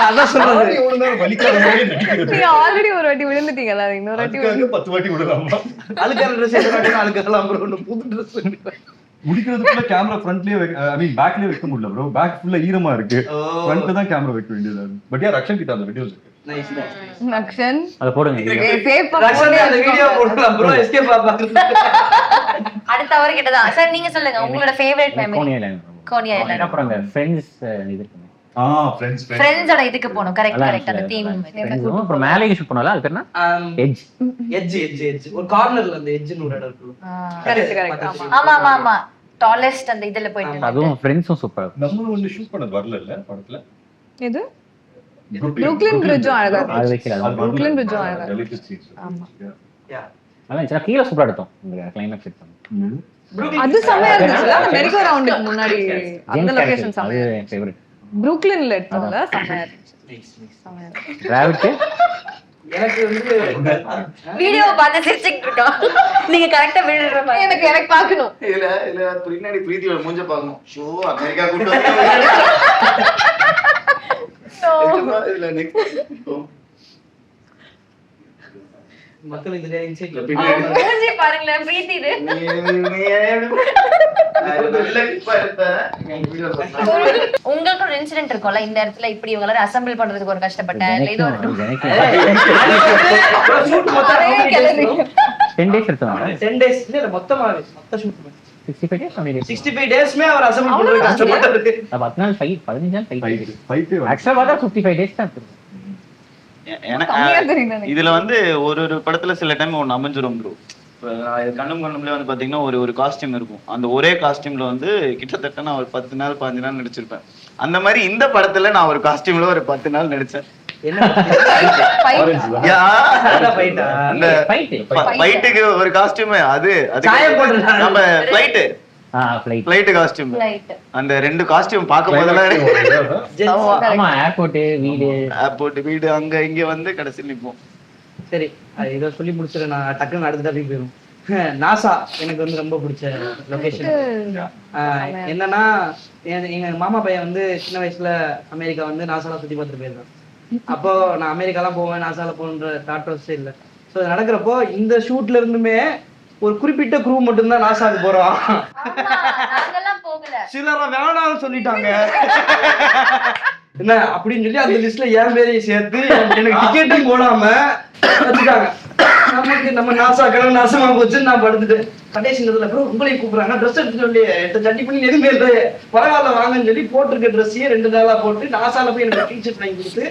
அதான் சொல்றது. எவ்வளவு நேரம் வலிக்காத மாதிரி நடிக்கிறது. நீங்க ஆல்ரெடி ஒரு வாட்டி விழுந்துட்டீங்கல்ல, இன்னொரு வாட்டி 10 வாட்டி விடலாமா? அழுக்கார ட்ரெஸ் எடுத்து அழுக்கலாம் ப்ரோ. புது ட்ரெஸ் முடிக்கிறதுக்குள்ள கேமரா ஃப்ரண்ட்லயே ஐ மீன் பேக்லயே வைக்க முடியல ப்ரோ. பேக் ஃபுல்லா ஈரமா இருக்கு. ஃப்ரண்ட்ல தான் கேமரா வைக்க வேண்டியதா இருக்கு. பட் யார் ரக்ஷன் கிட்ட அந்த வீடியோஸ் இருக்கு. Nice nice. நக்ஷன் அத போடுங்க. சேஃப் ரக்ஷன் அந்த வீடியோ போடலாம் ப்ரோ. எஸ்கேப் பாப்பாங்க. அடுத்த அவர் கிட்ட தான். சார் நீங்க சொல்லுங்க உங்களோட favourite memory. Coney island. Coney island. அப்புறம் அந்த ஃப்ரெண்ட்ஸ் இது இருக்கு. ஃப்ரெண்ட்ஸோட இதுக்கு போணும். கரெக்ட் அந்த தீம். அப்புறம் மேலே ஷூட் பண்ணல. அது பேர்னா எட்ஜ் ஒரு கார்னர்ல அந்த எட்ஜ்னு ஒரு இடம் இருக்கு. கரெக்ட் ஆமா டாலஸ்ட் அந்த இதுல போயிட்டு அதுவும் ஃப்ரெண்ட்ஸும் சூப்பர். நம்ம வந்து ஷூட் பண்ணது வரல இல்ல படத்துல. இது Brooklyn Bridge அழகா அது வைக்கல. Brooklyn Bridge அழகா. ஆமா. அதான் சில கீழ சூப்பரா எடுத்தோம். இந்த கிளைமாக்ஸ் எடுத்தோம். அது செமையா இருந்துச்சுல. மெரிகோ ரவுண்டுக்கு முன்னாடி அந்த லொகேஷன் அது செமையா. என் ஃபேவரட். Brooklynல எடுத்தோம்ல செமையா இருந்துச்சு. செமையா. டிராவிட் எனக்கு வந்து வீடியோ பார்த்து சிரிச்சிட்டு இருக்கோம். நீங்க கரெக்ட்டா விழுற மாதிரி. எனக்கு பார்க்கணும். இல்ல பின்னாடி பிரீத்தியோட மூஞ்ச பார்க்கணும். ஷோ அமெரிக்கா கூட்டு இல்ல நெக்ஸ்ட் மக்கள் இதுல இன்சைட்ல மூஞ்சி பாருங்களேன் பிரீத்தி இது. உங்களுக்கு ஒரு இன்சிடென்ட் இருக்கும்ல இந்த இடத்துல இப்படி இவங்க எல்லாரும் அசெம்பிள் பண்றதுக்கு ஒரு கஷ்டப்பட்டேன் இல்ல இது ஒரு 10 days எடுத்தோம். 10 days இல்ல மொத்தமாவே மொத்த ஷூட் 65 days அப்படி 65 டேஸ்மே அவர் அசெம்பிள் பண்றது கஷ்டப்பட்டாரு. 10 நாள் ஃபைட் 15 நாள் ஃபைட். ஃபைட் ஆக்சுவலா பார்த்தா 55 days தான் எடுத்தோம். கம்மியா தெரியுது. இதுல வந்து ஒரு படத்துல சில டைம் ஒன்னு அமைஞ்சிரும் ப்ரோ. கண்ணும்ல வந்து பாத்தீங்கன்னா ஒரு காஸ்டியூம் இருக்கும். அந்த ஒரே காஸ்டியூம்ல வந்து கிட்டத்தட்ட நான் ஒரு 10 நாள் 15 நாள் நடிச்சிருப்பேன். அந்த மாதிரி இந்த படத்துல நான் ஒரு காஸ்டியூம்ல ஒரு 10 நாள் நடிச்சேன். என்ன அந்த ஃபைட்டுக்கு ஒரு காஸ்டியூம் அது நம்ம ஃளைட் காஸ்டியூம். அந்த ரெண்டு காஸ்டியூம் பார்க்கும் போதெல்லாம் ஆமா ஏர்போர்ட் வீடு அங்க இங்க வந்து கடைசியில் நிப்போம். சரி இத சொல்லி முடிச்சிட நான் டக்குன்னு அடுத்த டாபிக் போயிடும். நாசா எனக்கு வந்து ரொம்ப பிடிச்ச லொகேஷன். என்னன்னா எங்க மாமா பையன் வந்து சின்ன வயசுல அமெரிக்கா வந்து நாசால சுத்தி பார்த்துட்டு போயிருக்கான். அப்போ நான் அமெரிக்காலாம் போவேன் நாசால போகணுன்ற தாட் ப்ராசஸே இல்லை. ஸோ நடக்கிறப்போ இந்த ஷூட்ல இருந்துமே ஒரு குறிப்பிட்ட குரூ மட்டும்தான் நாசாவுக்கு போறோம். சிலரை வேணாம்னு சொல்லிட்டாங்க என்ன அப்படின்னு சொல்லி அந்த லிஸ்ட்ல என் பேரையும் சேர்த்து எனக்கு டிக்கெட்டும் போடாம வச்சுட்டாங்க. நமக்கு நம்ம நாசாக்கெல்லாம் நாசமா போச்சுன்னு நான் படுத்துட்டேன். கடைசி நேரத்துல ப்ரோ உங்களையும் கூப்பிடுறாங்க ட்ரெஸ் எடுத்துட்டு சொல்லி சட்டி பண்ணி எதுவுமே இல்லை பரவாயில்ல வாங்கன்னு சொல்லி போட்டிருக்க ட்ரெஸ்ஸையே 2 நாளா போட்டு நாசால போய் எனக்கு டீச்சர் வாங்கி கொடுத்து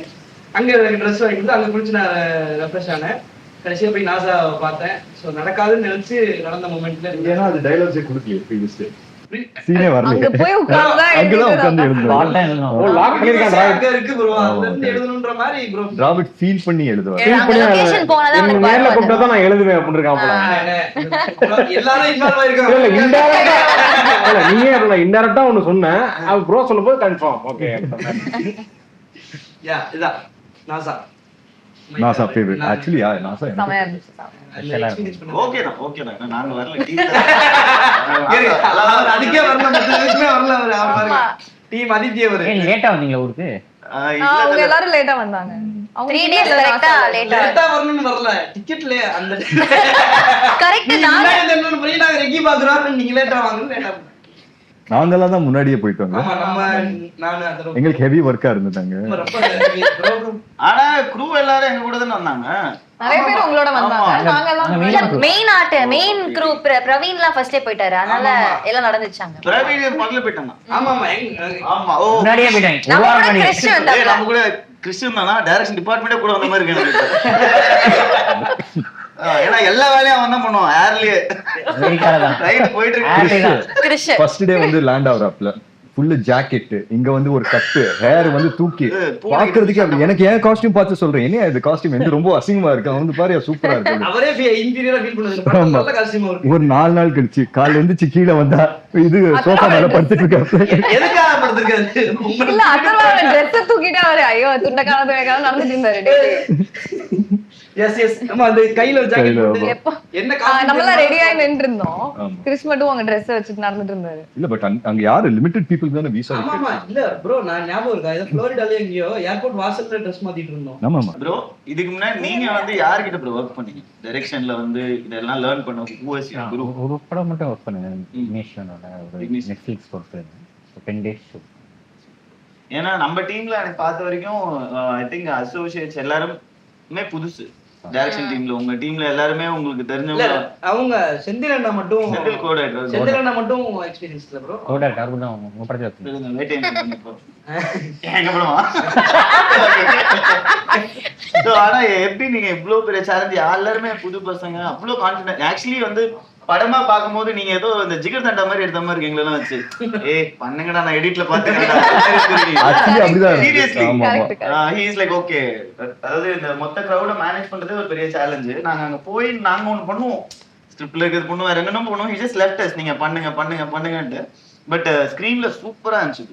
அங்க எனக்கு ட்ரெஸ் வாங்கி கொடுத்து அங்க குளிச்சு நான் ரெஃப்ரெஷ் ஆனேன். கடைசியா போய் நாசா பார்த்தேன். ஸோ நடக்காதுன்னு நினைச்சு நடந்த மூமெண்ட்ல ஏன்னா அது டைலாக்ஸே கொடுக்கல. சீனே வரல. அங்க போய் உட்கார்ந்தா அங்கதான் உட்கார்ந்து எழுதுறோம். ஓ லாக் பண்ணிருக்கான் அங்க இருக்கு ப்ரோ அதுல இருந்து எழுதணும்ன்ற மாதிரி ப்ரோ ராபர்ட் ஃபீல் பண்ணி எழுதுவார். லொகேஷன் போனதா என்ன நேர்ல கூப்பிட்டா தான் நான் எழுதுவேன் அப்படி இருக்கான் போல. எல்லாரும் இன்வால்வ் ஆயிருக்காங்க. இல்ல இன்டைரக்டா இல்ல நீயே இல்ல இன்டைரக்டா ஒன்னு சொன்னேன். அது ப்ரோ சொல்லும்போது கன்ஃபார்ம் ஓகே. யா இதா நாசா ஃபேவரட் ஆக்சுவலி நாசா செமையா இருந்துச்சு. ஓகேடா நாங்க வரல அதுக்கே வரல வரல டீம் அதித்தியே வரு லேட்டா வந்தீங்களா ஊருக்கு? அவங்க எல்லாரும் லேட்டா வந்தாங்க. அவங்க 3 days கரெக்ட்டா லேட்டா வரணும்னு வரல டிக்கெட்ல அந்த கரெக்ட் நான் என்ன பண்ணி நாங்க ரெக்கி பாக்குறோம் நீங்க லேட்டா வாங்க லேட்டா நாங்கெல்லாம் தான் முன்னாடியே போயிட்டு வந்தோம். எங்களுக்கு ஹெவி ஒர்க்கா இருந்துட்டாங்க. ஆனா க்ரூ எல்லாரும் எங்க கூட தான் வந்தாங்க. நிறைய பேர் உங்களோட வந்தாங்க. நாங்க எல்லாம் மெயின் குரூப் பிரவீன்லாம் ஃபர்ஸ்டே போயிட்டாரு. அதனால எல்லாம் நடந்துச்சாங்க. பிரவீன் பக்கத்துல போயிட்டாங்க. ஆமா ஓ முன்னாடியே போயிட்டாங்க. நம்ம கூட கிறிஸ்டியன் வந்தாங்க. நம்ம கூட கிறிஸ்டியன் தானா டைரக்ஷன் டிபார்ட்மென்ட்டே கூட வந்த மாதிரி இருக்கு. ஏன்னா எல்லா வேலையும் அவன் தான் பண்ணுவான் ஏர்லயே. ரைட் போயிட்டு இருக்கு. ஃபர்ஸ்ட் டே வந்து லேண்ட் ஆவறப்பல ஃபுல் ஜாக்கெட் இங்க வந்து ஒரு கட் ஹேர் வந்து தூக்கி பாக்குறதுக்கு அப்படி எனக்கு ஏன் காஸ்டியூம் பார்த்து சொல்றேன் என்ன இது காஸ்டியூம் வந்து ரொம்ப அசிங்கமா இருக்கு அவன் வந்து பாரு சூப்பரா இருக்கு அவரே இன்டீரியரா ஃபீல் பண்ணுது நல்ல காஸ்டியூம் இருக்கு. ஒரு 4 நாள் கழிச்சு காலைல எழுந்திச்சு கீழே வந்தா இது சோஃபா மேல படுத்துட்டு இருக்காரு. எதுக்காக படுத்துருக்காரு? இல்ல அதெல்லாம் Dress தூக்கிட்டு அவரு ஐயோ துண்டக்கான நடந்துட்டு இருந்தாரு. எஸ் எஸ் நம்ம அந்த கையில ஒரு ஜாக்கெட் கையில போட்டு எப்போ என்ன costume நம்மளாம் ரெடி ஆகி நின்று இருந்தோம். ஆமா. கிறிஸ் மட்டும் அவங்க ட்ரெஸ் வச்சுட்டு நடந்துட்டு இருந்தாரு. இல்ல பட் அங்க யாரு லிமிட்டட் பீப்புள் தானே விசா ஆமா ஆமா இல்ல ப்ரோ நான் ஞாபகம் இருக்கா இது ஃப்ளோரிடால எங்கயோ ஏர்போர்ட் வாசல்ல ட்ரெஸ் மாத்திட்டு இருந்தோம். ஆமா ஆமா ப்ரோ இதுக்கு முன்னாடி நீங்க வந்து யார்கிட்ட ப்ரோ ஒர்க் பண்ணீங்க டைரக்ஷன்ல வந்து இதெல்லாம் லேர்ன் பண்ண ஹூஎஸ் குரு ஒரு படம் மட்டும் ஒர்க் பண்ணேன் இக்னிஷனோட ஒரு Ignition. நெட்ஃபிளிக்ஸ் பொறுத்து 10 days ஷூட். ஏன்னா நம்ம டீம்ல எனக்கு பார்த்த வரைக்கும் ஐ திங்க் அசோசியேட்ஸ் எல்லாருமே புதுசு டைரக்ஷன் டீம்ல. உங்க டீம்ல எல்லாருமே உங்களுக்கு இல்ல தெரிஞ்சவங்க. அவங்க செந்திலண்ணா மட்டும் செந்தில் கோட் செந்திலண்ணா மட்டும் எக்ஸ்பீரியன்ஸ் இல்ல ப்ரோ. கோடா டார்பு தான் உங்க படத்துல வச்சிருக்கேன். வெயிட் பண்ணிப்போம் எங்க படமா. So, ஆனா எப்படி நீங்க இவ்வளவு பெரிய சேலஞ்ச் எல்லாருமே புது பசங்க அவ்வளவு கான்ஃபிடன்ட் ஆக்சுவலி வந்து படமா பார்க்கும்போது நீங்க ஏதோ இந்த ஜிகர் தண்டா மாதிரி எடுத்த மாதிரி எங்களெல்லாம் வச்சு ஏய் பண்ணுங்கடா நான் எடிட்ல பாத்துக்கிறேன். ஆக்சுவலி அப்படிதான் Seriously. ஆமா ஆமா Correct, correct. he is like okay. அதாவது இந்த மொத்த கிரவுட மேனேஜ் பண்றதே ஒரு பெரிய சேலஞ்ச். நாங்க அங்க போய் நாங்க ஒண்ணு பண்ணுவோம், ஸ்கிரிப்ட்ல இருக்கிறது பண்ணுவோம், வேற என்னென்ன பண்ணுவோம். he just left us நீங்க பண்ணுங்க பண்ணுங்க பண்ணுங்கன்ட்டு. பட் ஸ்கிரீன்ல சூப்பரா இருந்துச்சு.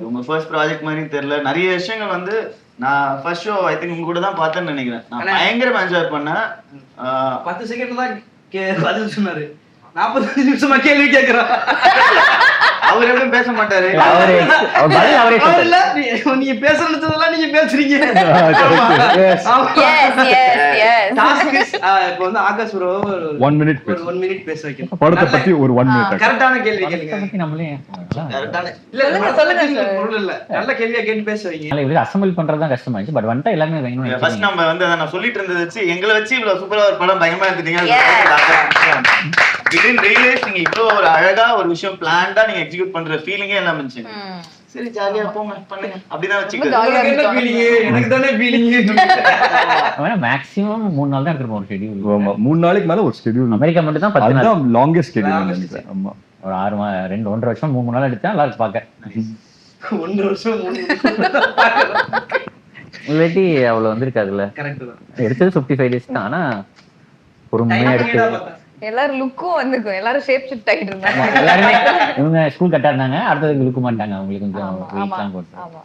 உங்க ஃபர்ஸ்ட் ப்ராஜெக்ட் மாதிரி தெரியல. நிறைய விஷயங்கள் வந்து நான் ஃபர்ஸ்ட் ஷோ ஐ திங்க் உங்க கூட தான் பார்த்தேன்னு நினைக்கிறேன். நான் பயங்கரமா என்ஜாய் பண்ணேன். 10 செகண்ட் தான் பதில் சொன்னாரு. 45 நிமிஷமா கேள்வி கேக்குறான். அவர் எப்பவும் பேச மாட்டாரு. அவரே அவர் பதில் அவரே அவர் சொல்றாரு. இல்ல நீங்க பேசுறதெல்லாம் நீங்க பேசுறீங்க. எஸ் எஸ் எஸ் டாஸ்க் இப்போ வந்து ஆகாஷ் ப்ரோ 1 minute பேசு. 1 மினிட் பேச வைக்கணும். படத்தை பத்தி ஒரு 1 minute கரெக்டான கேள்வி கேளுங்க. பத்தி நம்மளே கரெக்டான இல்ல சொல்லுங்க சொல்லுங்க sir. பொருள் இல்ல. நல்ல கேள்வியா கேட்டு பேச வைங்க. இவரு அசெம்பிள் பண்றது தான் கஷ்டமாயிடுச்சு. பட் வந்துட்டா எல்லாமே வேணும். ஃபர்ஸ்ட் நம்ம வந்து அத நான் சொல்லிட்டு இருந்தது வச்சு எங்களை வச்சு இவ்வளவு சூப்பரா ஒரு படம் பயங்கரமா எடுத்துட்டீங்க. வித்தின் ரியலைஸ் நீங்க இவ்வளவு ஒரு அழகா ஒரு விஷயம் பிளான்டா நீங்க எக்ஸிக்யூட் பண்ற ஃபீலிங்கே எல்லாம் இருந்துச்சு. சரி ஜாலியா போங்க பண்ணுங்க அப்படிதான் வச்சுக்கிட்டு. உங்களுக்கு என்ன ஃபீலிங்? எனக்கு தானே ஃபீலிங். அவனா மேக்ஸிமம் 3 நாள் தான் எடுத்துப்போம் ஒரு ஷெட்யூல். ஆமா 3 நாளைக்கு மேல ஒரு ஷெட்யூல். அமெரிக்கா மட்டும் தான் 10 நாள். அதுதான் லாங்கெஸ்ட் ஷெட்யூல் நினைக்கிறேன். ஆமா ஒரு 1.5 வருஷம் 3 நாள் எடுத்தா நல்லா இருக்கு பாக்க. 1 வருஷம் 3 இல்லாட்டி அவ்வளவு வந்திருக்காதுல்ல. கரெக்ட் தான். எடுத்தது 55 days தான். ஆனா பொறுமையா எடுத்து எல்லாரும் லுக்கும் வந்துக்கும். எல்லாரும் ஷேப் ஷிஃப்ட் ஆகிட்டு இருந்தாங்க. எல்லாருமே இவங்க ஸ்கூல் கட்டா இருந்தாங்க. அடுத்தது இழுக்க மாட்டாங்க. அவங்களுக்கு கொஞ்சம் வெயிட்லாம் போட்டு. ஆமா.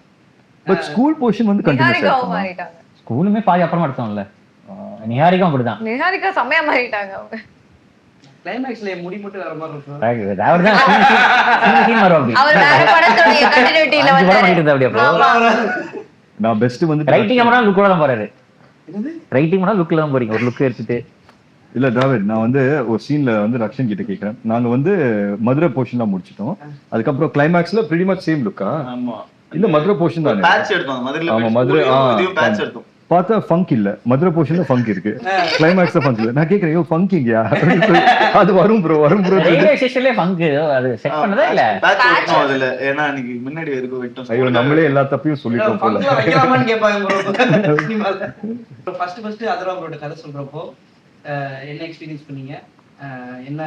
பட் ஸ்கூல் போர்ஷன் வந்து கண்டினியூஸா நிஹாரிகாவும் மாறிட்டாங்க. ஸ்கூலுமே பாதி அப்புறமா எடுத்தோம்ல. நிஹாரிக்கும் அப்படிதான். நிஹாரிகா செம்மையா மாறிட்டாங்க அவங்க. கிளைமாக்ஸ்ல முடி மட்டும் வேற மாதிரி இருக்கும். அவர் தான் சீன் வருவாங்க. அவர் வேற படத்தோட கண்டினியூட்டில 5 படம் வந்து பண்ணிட்டு இருந்தா அப்படியே. நான் பெஸ்ட் வந்து ரைட்டிங் மட்டும் லுக்கோட தான் போறாரு. ரைட்டிங் மட்டும் லுக்ல தான் போறீங்க. ஒரு லுக் எடுத்துட்டு இல்ல டிராவிட் நான் வந்து ஒரு சீன்ல வந்து ரக்ஷன் கிட்ட கேக்குறேன். நாங்க வந்து மதுரை போர்ஷன் தான் முடிச்சிட்டோம். அதுக்கப்புறம் கிளைமாக்ஸ்ல pretty much சேம் லுக்கா? ஆமா இல்ல மதுரை போர்ஷன் தானே. பேட்ச் எடுத்தோம் மதுரையில. ஆமா, மதுரை, இதுவும் பேட்ச் எடுத்தோம். பார்த்தா ஃபங்க் இல்ல. மதுரை போர்ஷன்ல ஃபங்க் இருக்கு. கிளைமாக்ஸ்ல ஃபங்க் இல்ல. நான் கேக்குறேன் ஐயோ ஃபங்க் இங்கயா? அது வரும் ப்ரோ ரயில்வே ஸ்டேஷன்லயே ஃபங்க் அது செட் பண்ணதா இல்ல. பேட்ச் எடுத்தோம் அதுல. ஏன்னா அன்னைக்கு முன்னாடி வரைக்கும் விட்டோம். ஐயோ நம்மளே எல்லா தப்பையும் சொல்லிட்டோம் போல. பக்கத்துல வைக்கலாமான்னு கேட்பாங்க ப்ரோ சினிமால. ஃபர்ஸ்ட் அதர்வா ப்ரோட கதை சொல்றப்போ என்ன எக்ஸ்பீரியன்ஸ் பண்ணீங்க? என்ன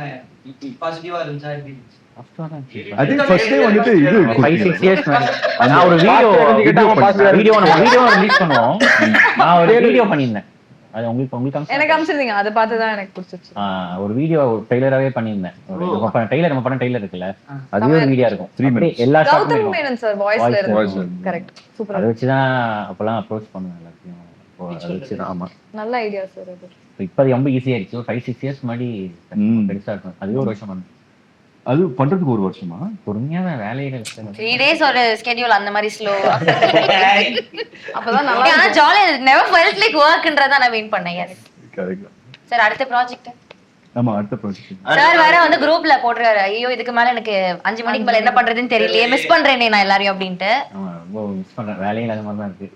பாசிட்டிவா இருந்துச்சா? எப்படி இருந்துச்சு? I think first time வந்துட்டு இது 5-6 years நான் ஒரு வீடியோ ரிலீஸ் பண்ணுவோம். நான் ஒரு வீடியோ பண்ணியிருந்தேன். அது உங்களுக்கு எனக்கு அம்சிருந்தீங்க. அதை பார்த்து தான் எனக்கு பிடிச்சிச்சு. ஒரு வீடியோ ட்ரெய்லராவே பண்ணியிருந்தேன். நம்ம படம் ட்ரெய்லர் இருக்குல்ல, அதுவே ஒரு வீடியோ இருக்கும். 3 minutes. எல்லா கௌதம் மேனன் சார் வாய்ஸ்ல voice இருந்து. கரெக்ட். சூப்பரா. அதை வச்சுதான் அப்பெல்லாம் அப்ரோச் பண்ணுவேன் எல்லாத்தையும். அதை வச்சுதான். ஆமா நல்ல ஐடியா சார் அது. இப்போ அது ரொம்ப ஈஸியா ஆயிடுச்சு. ஒரு 5-6 years முன்னாடி பெருசா இருக்கும். அதுவே ஒரு வருஷம் பண்ணு. அது பண்றதுக்கு ஒரு வருஷமா? பொறுமையா தான் வேலையில 3 days ஒரு ஸ்கெட்யூல் அந்த மாதிரி ஸ்லோ. அப்பதான் நல்லா ஆனா ஜாலியா நெவர் ஃபெல்ட் லைக் வர்க்ன்றத நான் மீன் பண்ணேன். Yes correct. சார் அடுத்த ப்ராஜெக்ட் ஆமா அடுத்த ப்ராஜெக்ட். சார் வேற வந்து குரூப்ல போட்டுறாரு. ஐயோ இதுக்கு மேல எனக்கு 5 மணிக்கு மேல என்ன பண்றதுன்னு தெரியலையே, மிஸ் பண்றேனே நான் எல்லாரையும் அப்படின்ட்டு. ரொம்ப மிஸ் பண்றேன். வேலையில அது மாதிரி தான் இருக்கு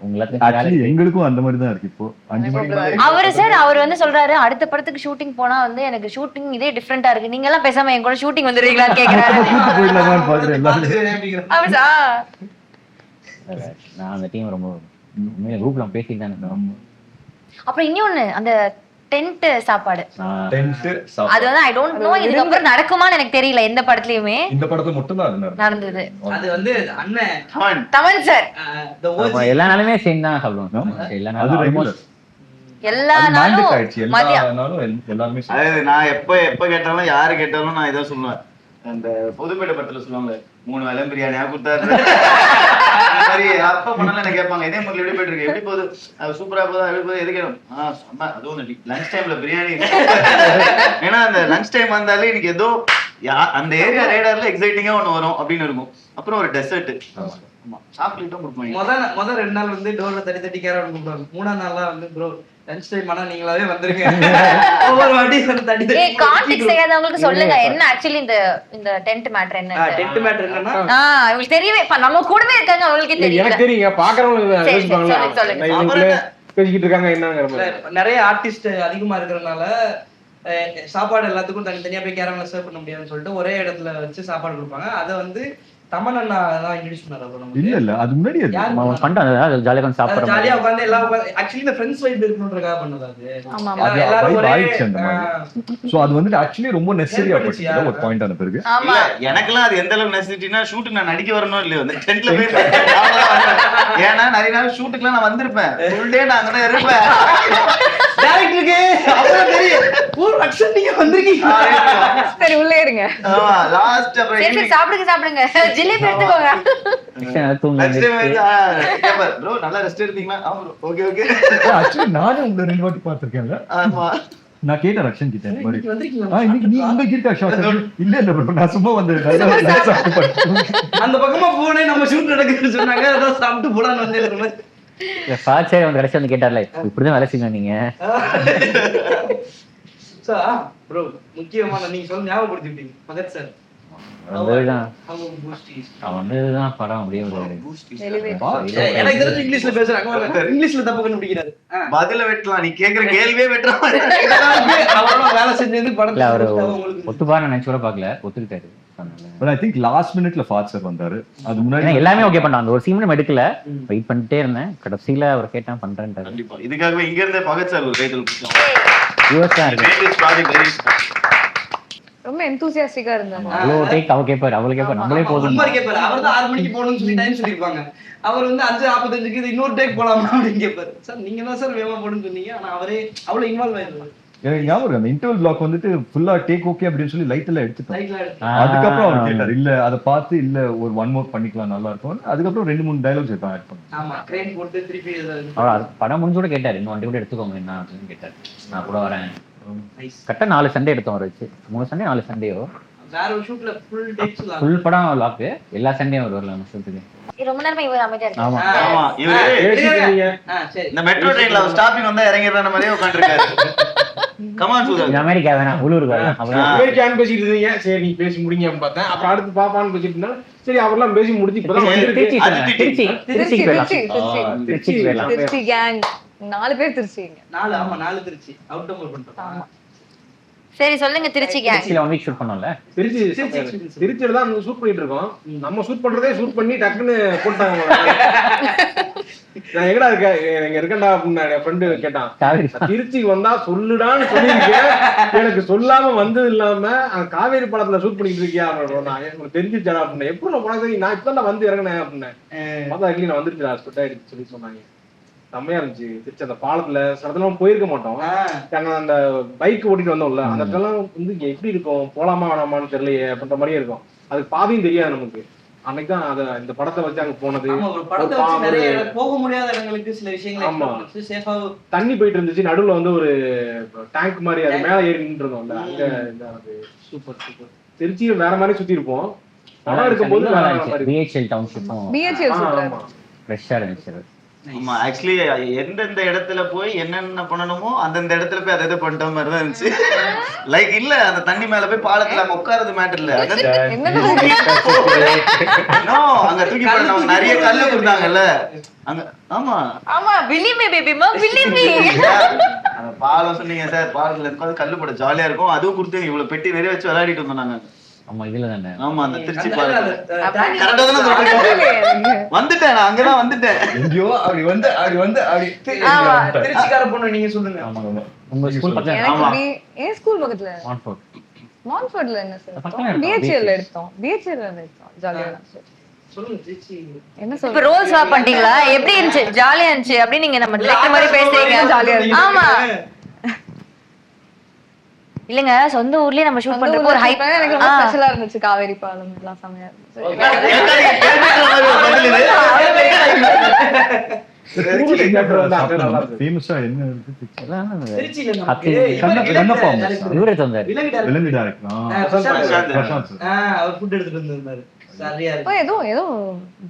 உங்களுக்கு. ஆக்சுவலி எங்களுக்கும் அந்த மாதிரி தான் இருக்கு. இப்போ 5 மணிக்கு அவரு சார் அவர் வந்து சொல்றாரு அடுத்த படத்துக்கு ஷூட்டிங் போனா வந்து எனக்கு ஷூட்டிங் இதே டிஃபரெண்டா இருக்கு, நீங்க எல்லாம் பேசாம என் கூட ஷூட்டிங் வந்துருவீங்களான்னு கேக்குறாரு. போயிடலாமான்னு பாக்குறேன் எல்லாரும். அவசா நான் அந்த டீம் ரொம்ப உண்மையில குரூப்ல பேசிட்டு தான் இருக்கேன். அப்புறம் இன்னொன்னு அந்த டென்ட் சாப்பாடு டென்ட் அது வந்து ஐ டோன்ட் நோ இதுக்கப்புறம் நடக்குமான்னு எனக்கு தெரியல. எந்த படத்துலயுமே இந்த படத்துல மட்டும் தான் அது நடந்தது. அது வந்து அண்ணன் தமன் சார் the OG எல்லா நாளுமே சேர்ந்து தான் சாப்பிடுவோம். எல்லா அது நாளும் ரெகுலர். எல்லா நாளும் ஆயிடுச்சு. எல்லா மதியம் நாளும் எல்லாருமே அதாவது நான் எப்ப கேட்டாலும் யாரு கேட்டாலும் நான் இதான் சொல்லுவேன். அந்த புதுப்பேட்டை படத்துல சொல்லுவாங்க 3 வேளை பிரியாணியா கொடுத்தாரு. சரி அப்பா பண்ணல என்ன கேட்பாங்க, இதே மாதிரி எப்படி போயிட்டு இருக்கு, எப்படி போகுது, சூப்பரா போதா, எப்படி போகுது, எது கேட்கும், அதுவும் லஞ்ச் டைம்ல பிரியாணி. ஏன்னா அந்த லஞ்ச் டைம் வந்தாலே எனக்கு ஏதோ அந்த ஏரியா ரேடார்ல எக்ஸைட்டிங்கா ஒண்ணு வரும் அப்படின்னு இருக்கும். அப்புறம் ஒரு டெசர்ட், சாக்லேட்டும் கொடுப்பாங்க. முதல் 2 நாள் வந்து டோர்ல தட்டி கேரட் கொடுப்பாங்க. 3ஆம் நாள்லாம் வந்து ப்ரோ லஞ்ச் டைம் ஆனா நீங்களாவே வந்துருங்க. ஒவ்வொரு வாட்டி தட்டி கான்டெக்ஸ்ட் தெரியாதவங்களுக்கு சொல்லுங்க என்ன ஆக்சுவலி இந்த டென்ட் மேட்டர் என்ன. டென்ட் மேட்டர் என்னன்னா உங்களுக்கு தெரியவே நம்ம கூடவே இருக்காங்க, உங்களுக்கு தெரியல. எனக்கு தெரியுங்க, பாக்குறவங்களுக்கு பேசிக்கிட்டு இருக்காங்க என்னங்கிற. நிறைய ஆர்டிஸ்ட் அதிகமா இருக்கிறதுனால சாப்பாடு எல்லாத்துக்கும் தனித்தனியா போய் கேரம்ல சர்வ் பண்ண முடியாதுன்னு சொல்லிட்டு ஒரே இடத்துல வச்சு சாப்பாடு கொடுப்பாங்க. அதை வந்து தமன் அண்ணா தான் இன்ட்ரோடியூஸ் பண்ணாரு. இல்ல அது முன்னாடி பண்றாங்க ஜாலியா உட்கார்ந்து சாப்பிடுறாங்க. ஜாலியா உட்கார்ந்து எல்லாம் ஆக்சுவலி இந்த ஃப்ரெண்ட்ஸ் வைப் இருக்கணும்ன்றதுக்காக பண்ணது அது. ஆமா அது வைப் ஆயிடுச்சு அந்த மாதிரி. சோ அது வந்து ஆக்சுவலி ரொம்ப நெசசரியா போச்சு ஒரு பாயிண்ட் ஆன பிறகு. ஆமா எனக்கெல்லாம் அது எந்த அளவுக்கு நெசசிட்டினா ஷூட்டுக்கு நான் நடிக்க வரணும் இல்லையோ அந்த டென்ட்ல போய். ஏன்னா நிறைய நாள் ஷூட்டுக்குலாம் நான் வந்திருப்பேன், ஃபுல் டே நான் அங்கதான் இருப்பேன். டைரக்டருக்கு அப்புறம் தெரியும் ஒரு அக்ஷன் நீங்க வந்திருக்கீங்க. சரி உள்ளே இருங்க. ஆமா லாஸ்ட் அப்புறம் சரி சாப்பிடுங்க ஜிலேபி எடுத்துக்கோங்க. ப்ரோ நல்லா ரெஸ்ட் எடுத்தீங்களா? ஆமா ப்ரோ ஓகே ஓகே. ஆக்சுவலி நானே உங்களை 2 வாட்டி பார்த்திருக்கேன்ல. ஆமா நான் கேட்டேன் ரக்ஷன் கிட்ட இந்த மாதிரி வந்திருக்கீங்களா? இன்னைக்கு நீ உங்க இருக்கா ஷாட்? இல்ல ப்ரோ நான் சும்மா வந்து அந்த பக்கமா போனே நம்ம ஷூட் நடக்குதுன்னு சொன்னாங்க, அதான் சாப்பிட்டு போலான்னு வந்து சார் வந்து கடைசி வந்து கேட்டார்ல இப்படிதான் வேலை செய்யணும் நீங்க. ப்ரோ முக்கியமான நீங்க சொல்ல ஞாபகப்படுத்திட்டீங்க மகத் சார். அவன்தான் படம் அப்படியே எனக்கு தெரிஞ்சு இங்கிலீஷ்ல பேசுறாங்க, இங்கிலீஷ்ல தப்பு கண்டுபிடிக்கிறாரு. பதில வெட்டலாம், நீ கேக்குற கேள்வியே வெட்டலாம். அவரோட வேலை செஞ்சது படத்துல அவரு ஒத்துப்பாரு நினைச்சு கூட பாக்கல, ஒத்துக்கிட்டாரு. But I think last minuteல ஃபாத் சார் வந்தாரு. அது முன்னாடி எல்லாமே ஓகே பண்ணாங்க. ஒரு சீன் நம்ம எடுக்கல, வெயிட் பண்ணிட்டே இருந்தேன். கடைசியில அவர் கேட்டான் பண்றேன்ட்டாரு. கண்டிப்பா இதுக்காகவே இங்க இருந்தே பகத் சார் ஒரு டைட்டில் கொடுத்தோம். யூஎஸ் தான் இருக்கு. ரொம்ப எந்தூசியாஸ்டிக்கா இருந்தாங்க. அவ்வளோ டேக் அவ கேட்பாரு, அவளே கேட்பாரு, நம்மளே போதும். அவர் தான் 6 மணிக்கு போகணும்னு சொல்லி டைம் சொல்லிருப்பாங்க. அவர் வந்து 5:45க்கு இது இன்னொரு டேக் போலாமா அப்படின்னு கேட்பாரு. சார் நீங்க தான் சார் வேகமா போகணும்னு சொன்னீங்க, ஆனா அவரே அவ்வளவு இன்வால்வ் ஆயிருந்தாரு. எனக்கு ஞாபகம் அந்த இன்டர்வல் பிளாக் வந்துட்டு ஃபுல்லா டேக் ஓகே அப்படின்னு சொல்லி லைட்ல எடுத்துட்டோம். அதுக்கப்புறம் அவர் கேட்டார் இல்ல அதை பார்த்து இல்ல ஒரு 1 மோர் பண்ணிக்கலாம் நல்லா இருக்கும். அதுக்கப்புறம் 2-3 டயலாக்ஸ் எடுத்து ஆட் பண்ணோம். ஆமா கிரேன் போட்டு திருப்பி படம் முடிஞ்சு கூட கேட்டாரு, இன்னும் 1 கூட எடுத்துக்கோங்க என்ன அப்படின்னு கேட்டாரு. நான் கூட வரேன். கரெக்டா 4 சண்டே எடுத்தோம் அவர் வச்சு. 3 சண்டே 4 சண்டேயோ வேற ஒரு ஷூட்ல ஃபுல் டேக்ஸ் ஃபுல் படம் லாக் எல்லா சண்டேயும் அவர் வரலாம் ஷூட்டுக்கு. ரொம்ப நேரமா இவர் அமைதியா இருக்காரு. ஆமா ஆமா இவரு சரி இந்த மெட்ரோ ட்ரெயின்ல ஸ்டாப்பிங் வந்தா இறங்கிடுற மாதிரியே உட்கார்ந்திருக்காரு. கமான் சூதர் அமெரிக்கா வேணாம் உள்ளூருக்கு வேணாம். அமெரிக்கான்னு பேசிட்டு இருந்தீங்க, சரி நீ பேசி முடிங்க அப்படின்னு பார்த்தேன். அப்புறம் அடுத்து பாப்பான்னு பேசிட்டு இருந்தா சரி அவர்லாம் பேசி முடிச்சு இப்பதான் திருச்சி திருச்சி கேங் 4 பேர் திருச்சிங்க. 4 திருச்சி அவுட் டோர் பண்ணிட்டோம். சரி சொல்லுங்க திருச்சி கேங். திருச்சில 1 வீக் ஷூட் பண்ணோம்ல. திருச்சியில தான் ஷூட் பண்ணிட்டு இருக்கோம். நம்ம ஷூட் பண்றதே ஷூட் பண்ணி டக்குன்னு போட்டாங்க. நான் எங்கடா இருக்க, எங்க இருக்கேன்டா அப்படின்னு என் ஃப்ரெண்டு கேட்டான். திருச்சிக்கு வந்தா சொல்லுடான்னு சொல்லியிருக்கேன், எனக்கு சொல்லாம வந்தது இல்லாம காவேரி படத்துல ஷூட் பண்ணிட்டு இருக்கியா அப்படின்னு தெரிஞ்சிருச்சா அப்படின்னு. எப்படி நான் போனது, நான் இப்பதான் வந்து இறங்கினேன் அப்படின்னு பார்த்தா இல்லையே நான் வந்துருச்சு ஸ்பெட் ஆயிடுச்சு சொல்லி சொன்னாங்க. செம்மையா இருந்துச்சு. திருச்சி அந்த பாலத்துல சிலதெல்லாம் போயிருக்க மாட்டோம். நாங்க அந்த பைக் ஓட்டிட்டு வந்தோம்ல, அந்த இடத்துலாம் வந்து இங்க எப்படி இருக்கும், போலாமா வேணாமான்னு தெரியலையே அப்படின்ற மாதிரியே இருக்கும். அதுக்கு பாதையும் தெரியாது நமக்கு. அன்னைக்கு தான் அத இந்த படத்தை வச்சு அங்க போனது. போக முடியாத இடங்களுக்கு சில விஷயங்கள் சேஃபா தண்ணி போயிட்டு இருந்துச்சு, நடுவுல வந்து ஒரு டேங்க் மாதிரி அது மேல ஏறி நின்று இருந்தோம்ல, அங்க சூப்பர் சூப்பர். திருச்சியும் வேற மாதிரி சுத்தி இருப்போம். படம் இருக்கும்போது பிஹெச்எல் டவுன்ஷிப்பும் பிஹெச்எல் சூப்பரா ஃப்ரெஷ்ஷா இருந்துச்சு. ஆமா ஆக்சுவலி எந்தெந்த இடத்துல போய் என்னென்ன பண்ணணுமோ அந்தந்த இடத்துல போய் அதை பண்ணிட்ட மாதிரி தான் இருந்துச்சு. லைக் இல்ல அந்த தண்ணி மேல போய் பாலத்துல அங்க உட்காரது மேட்டர் இல்ல, அங்க தூக்கி போட நமக்கு நிறைய கல்லு கொடுத்தாங்கல்ல அங்க. ஆமா ஆமா பிலீவ் மீ பேபி மா பிலீவ் மீ. அந்த பாலம் சொன்னீங்க சார், பாலத்துல உட்கார்ந்து கல்லு போட ஜாலியா இருக்கும். அதுவும் கொடுத்து இவ்வளவு பெட்டி நிறைய வச்சு விளையாடிட்டு வந்தோம் நாங்க. ஆமா இதுல தானே. ஆமா அந்த திருச்சி பாலம் கரெக்டா தானே வந்துட்டேன், நான் அங்கதான் வந்துட்டேன். எங்கயோ அப்படி வந்து திருச்சிக்கார பொண்ணு நீங்க சொல்லுங்க. ஆமா உங்க ஸ்கூல் பக்கத்துல. ஆமா ஏன் ஸ்கூல் பக்கத்துல மான்ஃபோர்ட்ல என்ன சார் பிஹெச்எல் எடுத்தோம். பிஹெச்எல் எடுத்தோம் ஜாலியா இருந்துச்சு. சொல்லுங்க திருச்சி என்ன இப்ப சொல்ற ரோல் ஸ்வாப் பண்ணிட்டீங்களா? எப்படி இருந்துச்சு? ஜாலியா இருந்துச்சு அப்படி நீங்க நம்ம டைரக்டர் மாதிரி பேசுறீங்க. ஜாலியா இருந்துச்சு. ஆமா இல்லங்க சொந்த ஊர்லயே நம்ம ஷூட் பண்றப்போ ஒரு ஹைப் எனக்கு ரொம்ப ஸ்பெஷலா இருந்துச்சு. காவேரி பாலம் எல்லாம் செமையா இருந்துச்சு. ஃபேமஸா என்ன திருச்சியில இவரே தந்தாரு. விலங்கு டைரக்டர் பிரசாந்த் சார். அவர் ஃபுட் எடுத்துட்டு வந்திருந்தாரு. சரியா இருக்கு. ஏதோ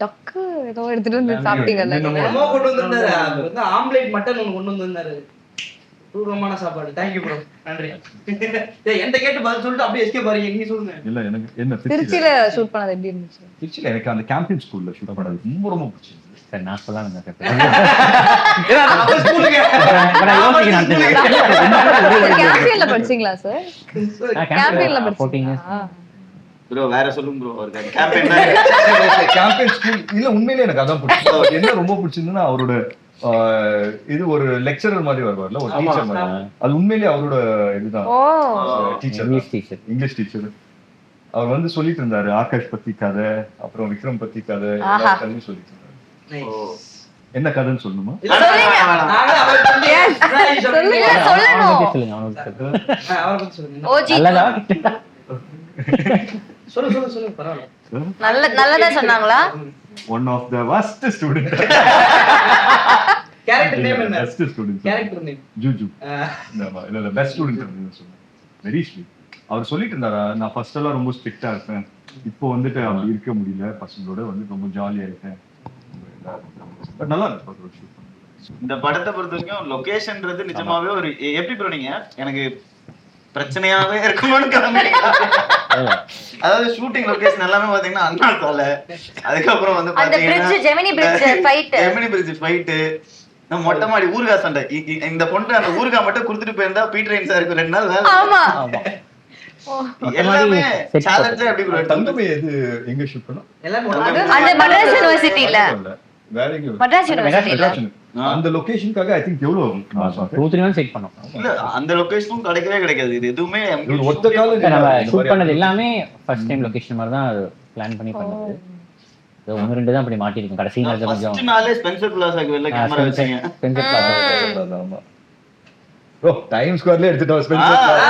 டக்கு ஏதோ எடுத்துட்டு வந்து சாப்பிட்டீங்கல்ல. என்னமோ கொண்டு வந்திருந்தாரு. அது வந்து ஆம்லெட் மட்டன் ஒன்று கொண்டு வந்திருந்தாரு. தூரமான சாப்பாடு. தேங்க்யூ ப்ரோ, நன்றி. என்கிட்ட கேட்டு பதில் சொல்லிட்டு அப்படியே எஸ்கே பாருங்க. நீங்க சொல்லுங்க. இல்ல எனக்கு என்ன திருச்சியில ஷூட் பண்ணது எப்படி இருந்துச்சு? திருச்சியில எனக்கு அந்த கேம்பியன் ஸ்கூல்ல ஷூட் பண்ணது ரொம்ப ரொம்ப பிடிச்சது. சரி நான் சொல்லலாம் கேம்பியன்ல படிச்சீங்களா சார்? கேம்பியன்ல படிச்சீங்களா? ப்ரோ வேற சொல்லுங்க ப்ரோ. ஒரு கேம்பெயின் கேம்பியன் ஸ்கூல் இல்ல உண்மையிலே எனக்கு அதான் பிடிச்சது. என்ன ரொம்ப பிடிச்சதுன்னா அவரோட இது ஒரு லெக்சரர் மாதிரி வருவார்ல, ஒரு டீச்சர் மாதிரி. அது உண்மையிலேயே அவரோட இதுதான். Teacher, English teacher. அவர் வந்து சொல்லிட்டு இருந்தாரு ஆகாஷ் பத்தி கதை, அப்புறம் விக்ரம் பத்தி கதை, எல்லா கதையும் சொல்லிட்டு இருந்தாரு. என்ன கதைன்னு சொல்லணுமா? சொல்லு பரவாயில்ல. நல்லதா சொன்னாங்களா? One of the worst student. Character name என்ன? Best student. Character name Juju. இல்ல பெஸ்ட் ஸ்டூடண்ட் அப்படின்னு சொன்னேன். Very sweet. அவர் சொல்லிட்டு இருந்தாரா, நான் ஃபர்ஸ்ட் எல்லாம் ரொம்ப ஸ்ட்ரிக்ட்டா இருப்பேன், இப்போ வந்துட்டு அப்படி இருக்க முடியல, பசங்களோட வந்து ரொம்ப ஜாலியா இருக்கேன். பட் நல்லா இருக்கு. இந்த படத்தை பொறுத்த வரைக்கும் லொகேஷன்ன்றது நிஜமாவே ஒரு எப்படி ப்ரோ நீங்க எனக்கு பிரச்சனையாவே இருக்கும்னு கிளம்பிட்டீங்க. அதாவது ஷூட்டிங் லொகேஷன் எல்லாமே பாத்தீங்கன்னா அண்ணா சாலை, அதுக்கப்புறம் வந்து பாத்தீங்கன்னா ஜெமினி பிரிட்ஜ் ஃபைட், நம்ம மொட்டை மாடி ஊர்கா சண்டை. இந்த பொண்ணு அந்த ஊர்கா மட்டும் கொடுத்துட்டு போயிருந்தா பீட்டர் சாருக்கு 2 நாள் வேலை. ஆமா எல்லாமே சேலஞ்சே எப்படி ப்ரோ? தங்கமே எது எங்க ஷூட் பண்ணோம்? அந்த மദ്രാസ് யுனிவர்சிட்டில. வேற எங்க? மദ്രാസ് யுனிவர்சிட்டில. அந்த லொகேஷனுக்காக ஐ திங்க் எவ்வளவு 2-3 நாள் செட் பண்ணோம். இல்ல அந்த லொகேஷனும் கிடைக்காது. இது எதுவுமே ஒத்த காலம் நம்ம ஷூட் பண்ணது எல்லாமே ஃபர்ஸ்ட் டைம் லொகேஷன் மாதிரி தான் பிளான் பண்ணி பண்ணது. 1-2 தான் அப்படி மாட்டிருக்கோம். கடைசி நாள் கொஞ்சம் ஃபர்ஸ்ட் நாளே ஸ்பென்சர் பிளாசாக்கு வெளிய கேமரா வச்சீங்க. Spencer plaza. ஆமா ப்ரோ, டைம் ஸ்கொயர்ல எடுத்துட்டோம் ஸ்பென்சர் பிளாசா.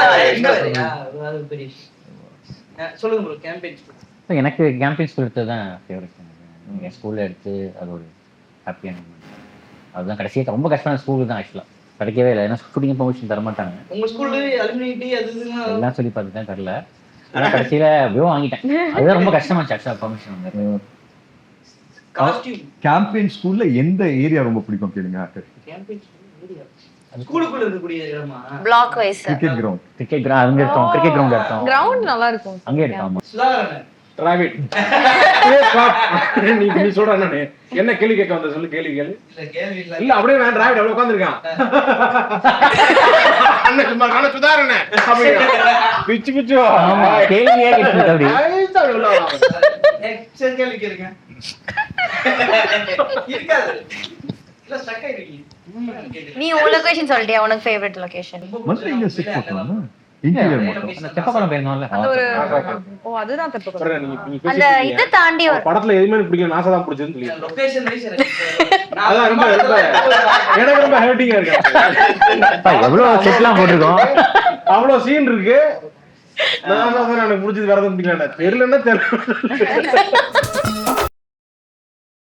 சொல்லுங்க ப்ரோ. கேம்பெயின் எனக்கு கேம்பெயின் ஸ்கூல் எடுத்தது தான் ஃபேவரட். என் ஸ்கூல்ல எடுத்து அது ஒரு ஹாப்பியான மூமெண்ட். அதுதான் கடைசியாக ரொம்ப கஷ்டமான ஸ்கூல் தான் ஆக்சுவலாக. கிடைக்கவே இல்லை, ஏன்னா ஷூட்டிங் பெர்மிஷன் தர மாட்டாங்க. உங்க ஸ்கூல்ல அலுமினிட்டி அது எல்லாம் சொல்லி பார்த்து தான் தரல. ஆனால் கடைசியில் எப்படியோ வாங்கிட்டேன். அதுதான் ரொம்ப கஷ்டமாச்சு ஆக்சுவலாக பெர்மிஷன் வந்து. காஸ்டியூம். கேம்பெயின் ஸ்கூல்ல எந்த ஏரியா ரொம்ப பிடிக்கும் கேளுங்க. கேம்பெயின் ஏரியா ஸ்கூலுக்குள்ள இருக்கக்கூடிய இடமா? Block wise cricket ground. Cricket ground அங்கே எடுத்தோம். கிரிக்கெட் கிரவுண்ட் எடுத்தோம். கிரவுண்ட் நல்லா இருக்கும். அங்கே எடுத்தோம். சுதாகரன் டிராவிட். நீ சொல்ற என்ன கேள்வி கேட்க வந்த சொல்லு. கேள்வி கேளு. இல்ல அப்படியே நான் டிராவிட் அப்படியே உட்கார்ந்திருக்கான். அண்ணன் சும்மா காண சுதாரணே அப்படிங்க பிச்சு பிச்சு. ஆமா கேள்வியே கேட்குது அப்படி. எக்ஸல் கேள்வி கேளுங்க. இருக்காது. இல்ல ஸ்டக் ஆயிடுவீங்க. நீ உன் லொகேஷன் சொல்லிட்டியா? உனக்கு ஃபேவரட் லொகேஷன்? மஸ்ட் இங்க செட் பண்ணலாம். இன்டீரியர் மட்டும். தெப்பக்குளம் போயிருந்தோம்ல. அந்த ஒரு அதுதான் தெப்பக்குளம். அந்த இத தாண்டி ஒரு படத்துல எதுமே பிடிக்கல, நாசா தான் பிடிச்சதுன்னு சொல்லி. லொகேஷன் வைஸ் அதான் ரொம்ப எனக்கு ரொம்ப ஹர்ட்டிங்கா இருக்கு. எவ்வளவு செட்லாம் போட்டிருக்கோம், அவ்வளவு சீன் இருக்கு. நான் எனக்கு பிடிச்சது வேற எதுவும் பிடிக்கல. தெரியலன்னா தெரியல.